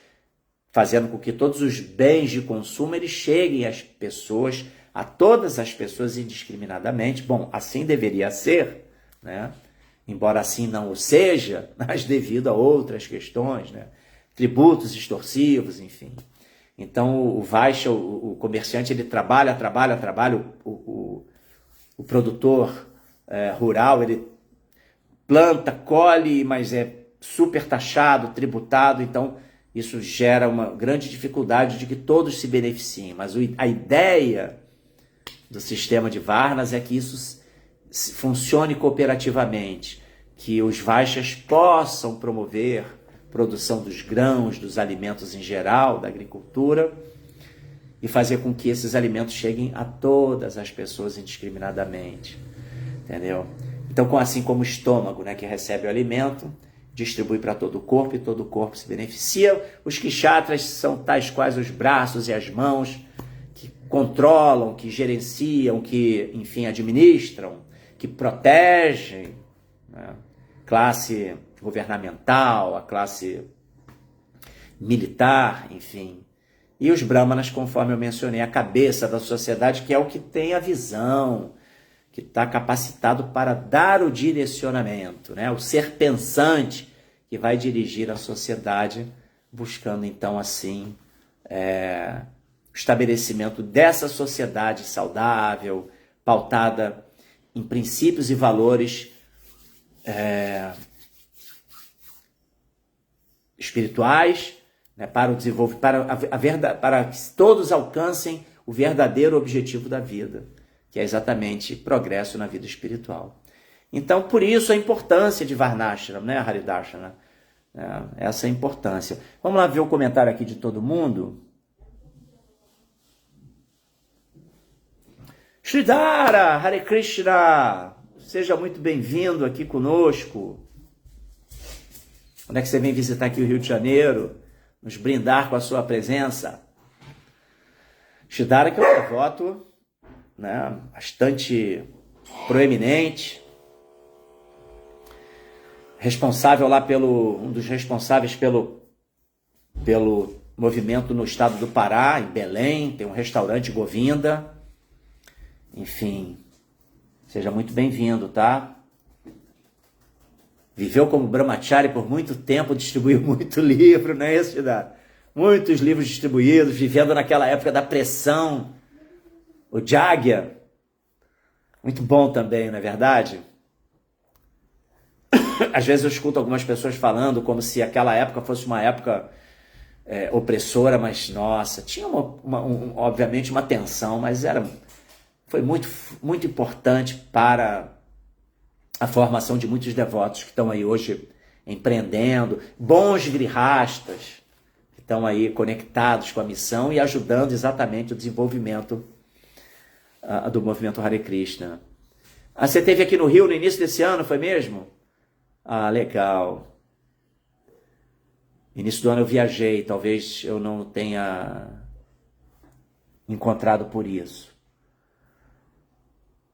fazendo com que todos os bens de consumo eles cheguem às pessoas, a todas as pessoas indiscriminadamente. Bom, assim deveria ser, né? Embora assim não o seja, mas devido a outras questões, né? Tributos extorsivos, enfim. Então o Vaixya, o comerciante, ele trabalha, o produtor rural, ele planta, colhe, mas é super taxado, tributado, então isso gera uma grande dificuldade de que todos se beneficiem. Mas a ideia do sistema de Varnas é que isso funcione cooperativamente, que os Vaixyas possam promover a produção dos grãos, dos alimentos em geral, da agricultura, e fazer com que esses alimentos cheguem a todas as pessoas indiscriminadamente. Entendeu? Então, assim como o estômago, né, que recebe o alimento, distribui para todo o corpo e todo o corpo se beneficia. Os Kshatras são tais quais os braços e as mãos que controlam, que gerenciam, que, enfim, administram, que protegem, né? Classe governamental, a classe militar, enfim. E os Brahmanas, conforme eu mencionei, a cabeça da sociedade, que é o que tem a visão, que está capacitado para dar o direcionamento, né? O ser pensante que vai dirigir a sociedade, buscando então assim o estabelecimento dessa sociedade saudável, pautada em princípios e valores espirituais, né? Para o desenvolvimento, para que todos alcancem o verdadeiro objetivo da vida, que é exatamente progresso na vida espiritual. Então, por isso a importância de Varnashram, né, Haridarshana? Essa é a importância. Vamos lá ver o comentário aqui de todo mundo. Sridhara, Hare Krishna, seja muito bem-vindo aqui conosco. Quando é que você vem visitar aqui o Rio de Janeiro, nos brindar com a sua presença? Sridhara, que é um devoto, né, bastante proeminente, responsável lá um dos responsáveis pelo movimento no estado do Pará, em Belém, tem um restaurante Govinda. Enfim, seja muito bem-vindo, tá? Viveu como brahmachari por muito tempo, distribuiu muito livro, não é isso, Sridhara? Muitos livros distribuídos, vivendo naquela época da pressão. O Jagya, muito bom também, não é verdade? Às vezes eu escuto algumas pessoas falando como se aquela época fosse uma época opressora, mas nossa, tinha obviamente uma tensão, mas foi muito, muito importante para a formação de muitos devotos que estão aí hoje empreendendo, bons grihastas que estão aí conectados com a missão e ajudando exatamente o desenvolvimento do movimento Hare Krishna. Você esteve aqui no Rio no início desse ano, foi mesmo? Ah, legal. Início do ano eu viajei, talvez eu não tenha encontrado por isso.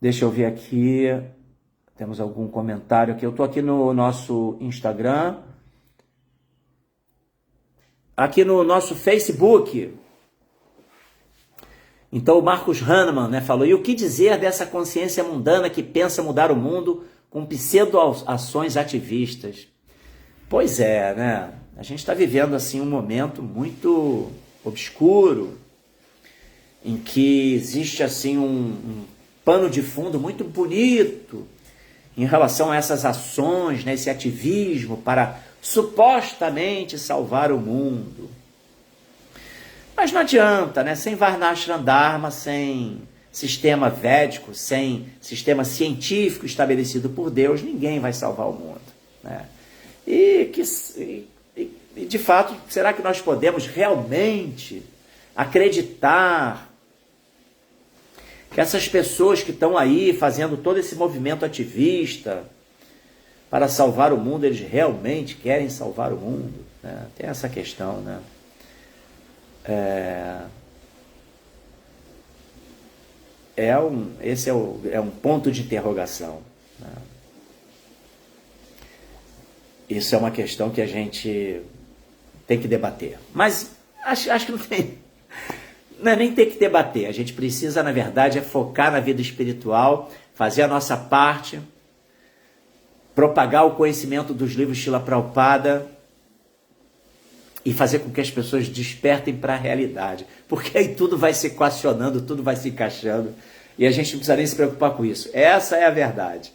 Deixa eu ver aqui, temos algum comentário aqui. Eu estou aqui no nosso Instagram, aqui no nosso Facebook. Então o Marcos Hahnemann, né, falou, e o que dizer dessa consciência mundana que pensa mudar o mundo com pseudo-ações ativistas? Pois é, né? A gente está vivendo assim um momento muito obscuro, em que existe assim um pano de fundo muito bonito em relação a essas ações, né, esse ativismo para supostamente salvar o mundo. Mas não adianta, né? Sem Varnashram Dharma, sem sistema védico, sem sistema científico estabelecido por Deus, ninguém vai salvar o mundo, né? E de fato, será que nós podemos realmente acreditar que essas pessoas que estão aí fazendo todo esse movimento ativista para salvar o mundo, eles realmente querem salvar o mundo, né? Tem essa questão, né? Esse é um ponto de interrogação, né? Isso é uma questão que a gente tem que debater. Mas acho que não tem. Não é nem ter que debater. A gente precisa, na verdade, focar na vida espiritual, fazer a nossa parte, propagar o conhecimento dos livros Srila Prabhupada e fazer com que as pessoas despertem para a realidade. Porque aí tudo vai se equacionando, tudo vai se encaixando e a gente não precisa nem se preocupar com isso. Essa é a verdade.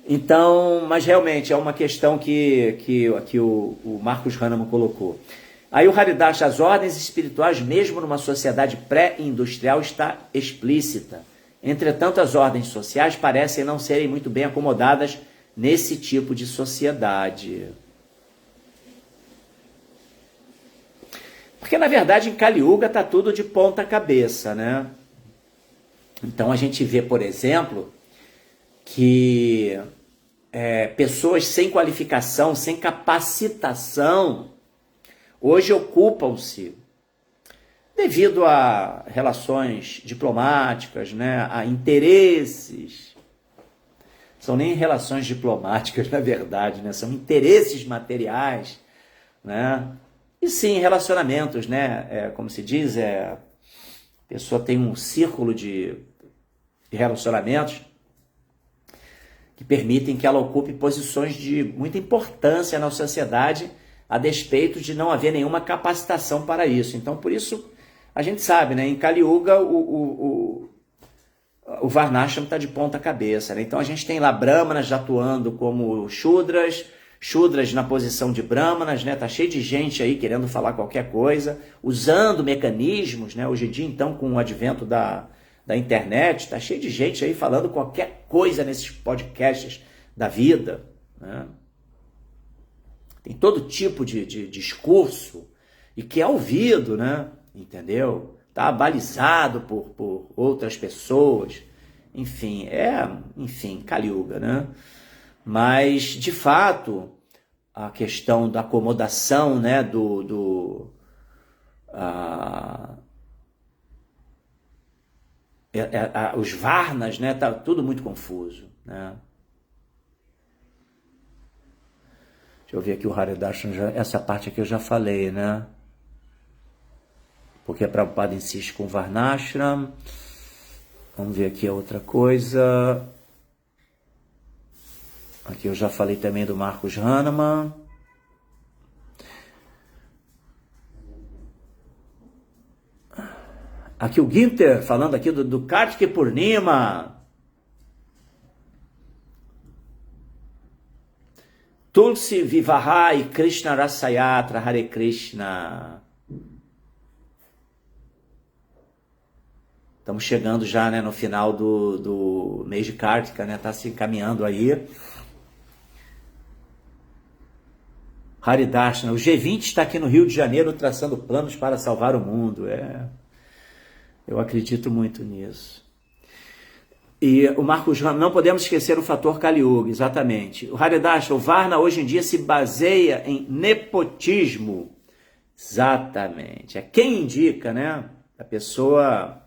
Então, mas realmente é uma questão que o Marcos Hahnemann colocou. Aí o Haridas, as ordens espirituais, mesmo numa sociedade pré-industrial, está explícita. Entretanto, as ordens sociais parecem não serem muito bem acomodadas nesse tipo de sociedade. Porque, na verdade, em Kali Yuga está tudo de ponta cabeça, né? Então, a gente vê, por exemplo, que pessoas sem qualificação, sem capacitação, hoje ocupam-se, devido a relações diplomáticas, né, a interesses. São nem relações diplomáticas, na verdade, né, são interesses materiais, né? E sim, relacionamentos, né? Como se diz, a pessoa tem um círculo de relacionamentos que permitem que ela ocupe posições de muita importância na sociedade, a despeito de não haver nenhuma capacitação para isso. Então, por isso, a gente sabe, né? Em Kali Yuga, o Varnashram está de ponta cabeça, né? Então, a gente tem lá Brahmanas atuando como Shudras, Shudras na posição de Brahmanas, né? Tá cheio de gente aí querendo falar qualquer coisa, usando mecanismos, né? Hoje em dia, então, com o advento da internet, tá cheio de gente aí falando qualquer coisa nesses podcasts da vida, né? Tem todo tipo de discurso e que é ouvido, né? Entendeu? Tá abalizado por outras pessoas. Enfim, Kali Yuga, né? Mas, de fato, a questão da acomodação, né, os Varnas, né, tá tudo muito confuso, né? Deixa eu ver aqui o Haridarshan, essa parte aqui eu já falei, né? Porque a Prabhupada insiste com o Varnashram. Vamos ver aqui a outra coisa. Aqui eu já falei também do Marcos Hahnemann. Aqui o Ginter falando aqui do Kartike Purnima. Tulsi Vivaha e Krishna Rasayatra, Hare Krishna. Estamos chegando já, né, no final do mês de Kartika, né? Está se encaminhando aí. Haridashna, o G20 está aqui no Rio de Janeiro traçando planos para salvar o mundo. Eu acredito muito nisso. E o Marcos Ramos, não podemos esquecer o fator Kali Yuga, exatamente. O Haridas, o Varna hoje em dia se baseia em nepotismo. Exatamente. É quem indica, né? A pessoa,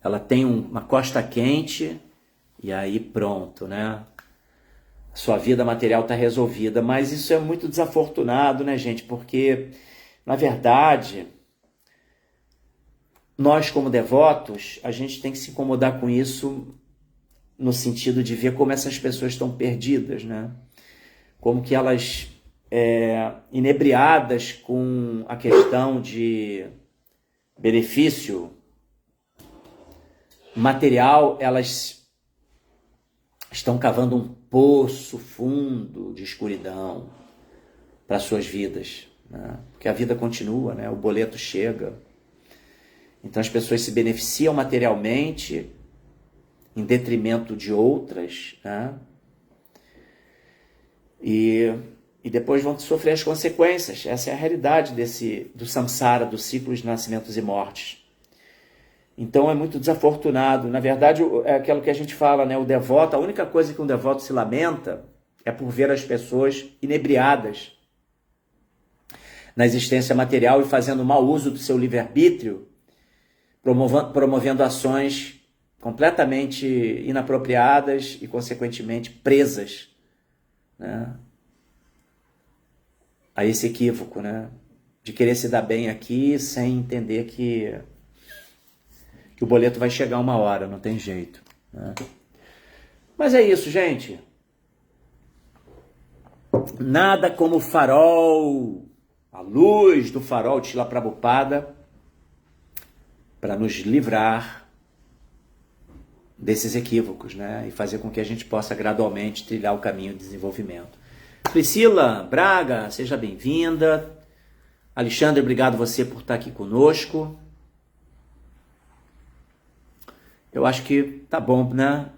ela tem uma costa quente e aí pronto, né? A sua vida material está resolvida. Mas isso é muito desafortunado, né, gente? Porque, na verdade, nós, como devotos, a gente tem que se incomodar com isso no sentido de ver como essas pessoas estão perdidas, né? Como que elas, inebriadas com a questão de benefício material, elas estão cavando um poço fundo de escuridão para suas vidas, né? Porque a vida continua, né? O boleto chega. Então as pessoas se beneficiam materialmente em detrimento de outras, né? E depois vão sofrer as consequências. Essa é a realidade do samsara, do ciclo de nascimentos e mortes. Então é muito desafortunado. Na verdade, é aquilo que a gente fala, né? O devoto, a única coisa que um devoto se lamenta é por ver as pessoas inebriadas na existência material e fazendo mau uso do seu livre-arbítrio, promovendo ações completamente inapropriadas e, consequentemente, presas, né, a esse equívoco, né, de querer se dar bem aqui sem entender que o boleto vai chegar uma hora, não tem jeito, né? Mas é isso, gente. Nada como o farol, a luz do farol de Śrīla Prabhupada para nos livrar desses equívocos, né? E fazer com que a gente possa gradualmente trilhar o caminho de desenvolvimento. Priscila Braga, seja bem-vinda. Alexandre, obrigado você por estar aqui conosco. Eu acho que tá bom, né?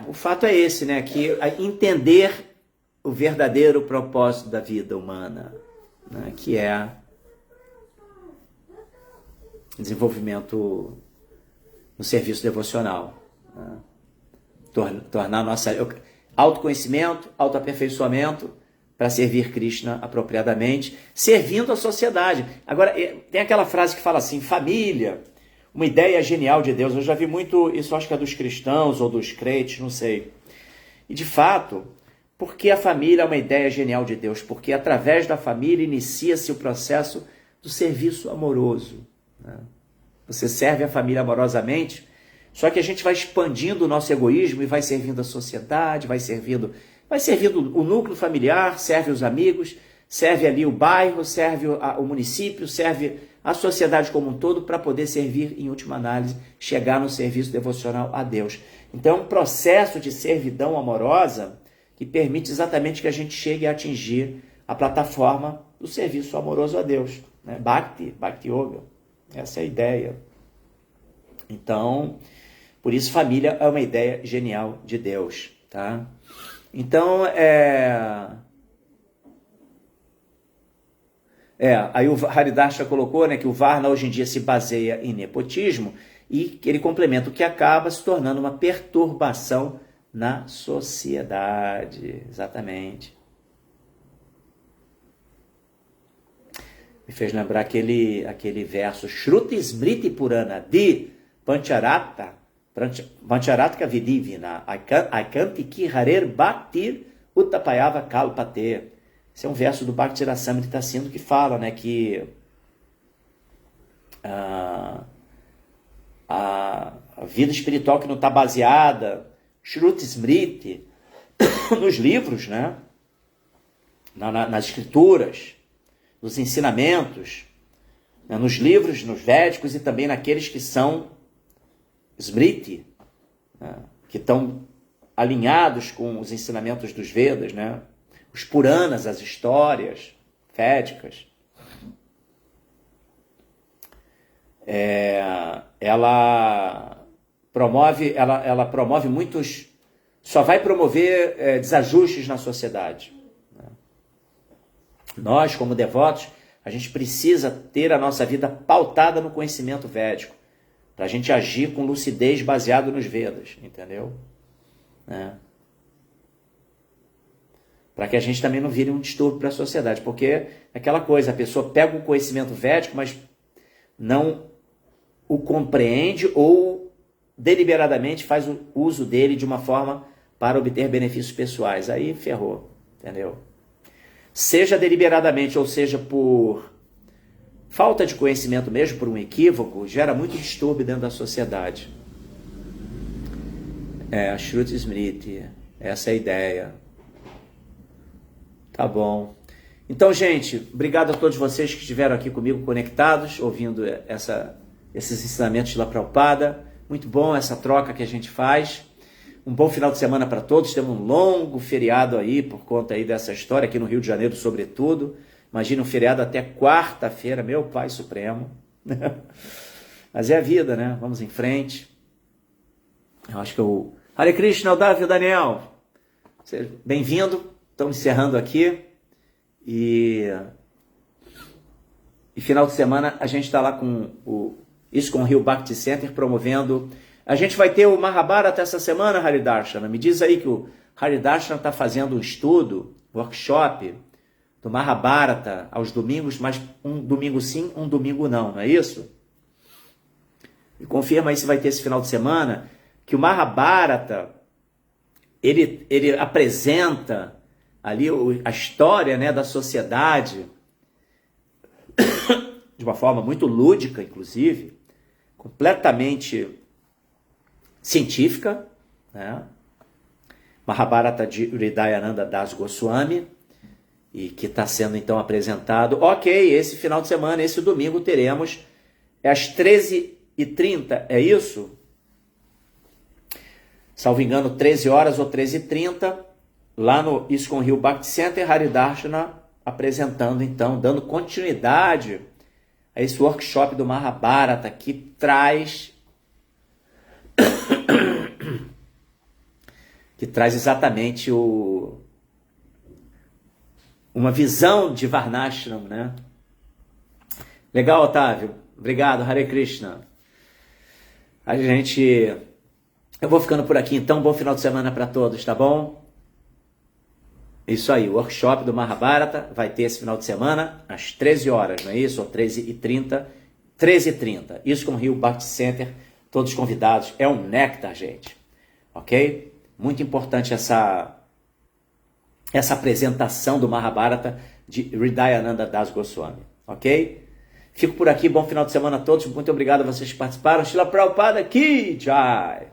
O fato é esse, né? Que entender o verdadeiro propósito da vida humana, né? Que é desenvolvimento no serviço devocional, né? Tornar nossa autoconhecimento, autoaperfeiçoamento para servir Krishna apropriadamente, servindo a sociedade. Agora, tem aquela frase que fala assim, família, uma ideia genial de Deus. Eu já vi muito, isso acho que é dos cristãos ou dos crentes, não sei. E de fato, por que a família é uma ideia genial de Deus? Porque através da família inicia-se o processo do serviço amoroso, né? Você serve a família amorosamente, só que a gente vai expandindo o nosso egoísmo e vai servindo a sociedade, vai servindo o núcleo familiar, serve os amigos, serve ali o bairro, serve o município, serve a sociedade como um todo para poder servir, em última análise, chegar no serviço devocional a Deus. Então é um processo de servidão amorosa que permite exatamente que a gente chegue a atingir a plataforma do serviço amoroso a Deus, né? Bhakti Yoga, essa é a ideia. Então, por isso família é uma ideia genial de Deus, tá? Então, aí o Haridarsha colocou, né, que o Varna hoje em dia se baseia em nepotismo e que ele complementa o que acaba se tornando uma perturbação na sociedade. Exatamente. Me fez lembrar aquele verso Shruti Smriti Purana de Pancharatka Vidivina Aikanti Kiharer Bhaktir Uttapayava Kalpate. Esse é um verso do Bhakti Rasamrita Sindhu que fala, né, que a vida espiritual que não está baseada Shruti Smriti nos livros, né, nas escrituras, nos ensinamentos, né, nos livros, nos védicos e também naqueles que são Smriti, né, que estão alinhados com os ensinamentos dos Vedas, né, os Puranas, as histórias védicas. Ela promove muitos, só vai promover desajustes na sociedade. Nós, como devotos, a gente precisa ter a nossa vida pautada no conhecimento védico, para a gente agir com lucidez baseado nos Vedas, entendeu? Para que a gente também não vire um distúrbio para a sociedade, porque é aquela coisa, a pessoa pega o conhecimento védico, mas não o compreende ou deliberadamente faz o uso dele de uma forma para obter benefícios pessoais. Aí ferrou, entendeu? Seja deliberadamente ou seja por falta de conhecimento mesmo, por um equívoco, gera muito distúrbio dentro da sociedade. A Shruti Smriti, essa é a ideia. Tá bom. Então, gente, obrigado a todos vocês que estiveram aqui comigo conectados, ouvindo esses ensinamentos de Śrīla Prabhupada. Muito bom essa troca que a gente faz. um bom final de semana para todos. Temos um longo feriado aí, por conta aí dessa história, aqui no Rio de Janeiro, sobretudo. Imagina um feriado até quarta-feira, meu Pai Supremo. Mas é a vida, né? Vamos em frente. Eu acho que eu... Hare Krishna, Odávio Daniel. Bem-vindo. Estamos encerrando aqui. E final de semana a gente está lá com o ISKCON Rio Bhakti Center promovendo. A gente vai ter o Mahabharata essa semana, Haridarshana. Me diz aí que o Haridarshana está fazendo um estudo, workshop do Mahabharata aos domingos, mas um domingo sim, um domingo não é isso? E confirma aí se vai ter esse final de semana, que o Mahabharata, ele apresenta ali a história, né, da sociedade de uma forma muito lúdica, inclusive, completamente científica, né? Mahabharata de Hridayananda Das Goswami, e que está sendo então apresentado. Ok, esse final de semana, esse domingo, teremos às 13h30, é isso? Salvo engano, 13 horas ou 13h30, lá no ISKCON Rio Bhakti Center, Haridarshana apresentando então, dando continuidade a esse workshop do Mahabharata, que traz exatamente uma visão de Varnashram, né? Legal, Otávio. Obrigado, Hare Krishna. Eu vou ficando por aqui, então. Bom final de semana para todos, tá bom? Isso aí, o workshop do Mahabharata vai ter esse final de semana, às 13 horas, não é isso? Ou 13h30. 13h30. Isso com o Rio Bhakti Center, todos convidados. É um néctar, gente. Ok? Muito importante essa apresentação do Mahabharata de Hridayananda Das Goswami. Ok? Fico por aqui. Bom final de semana a todos. Muito obrigado a vocês que participaram. Srila Prabhupada Ki Jai.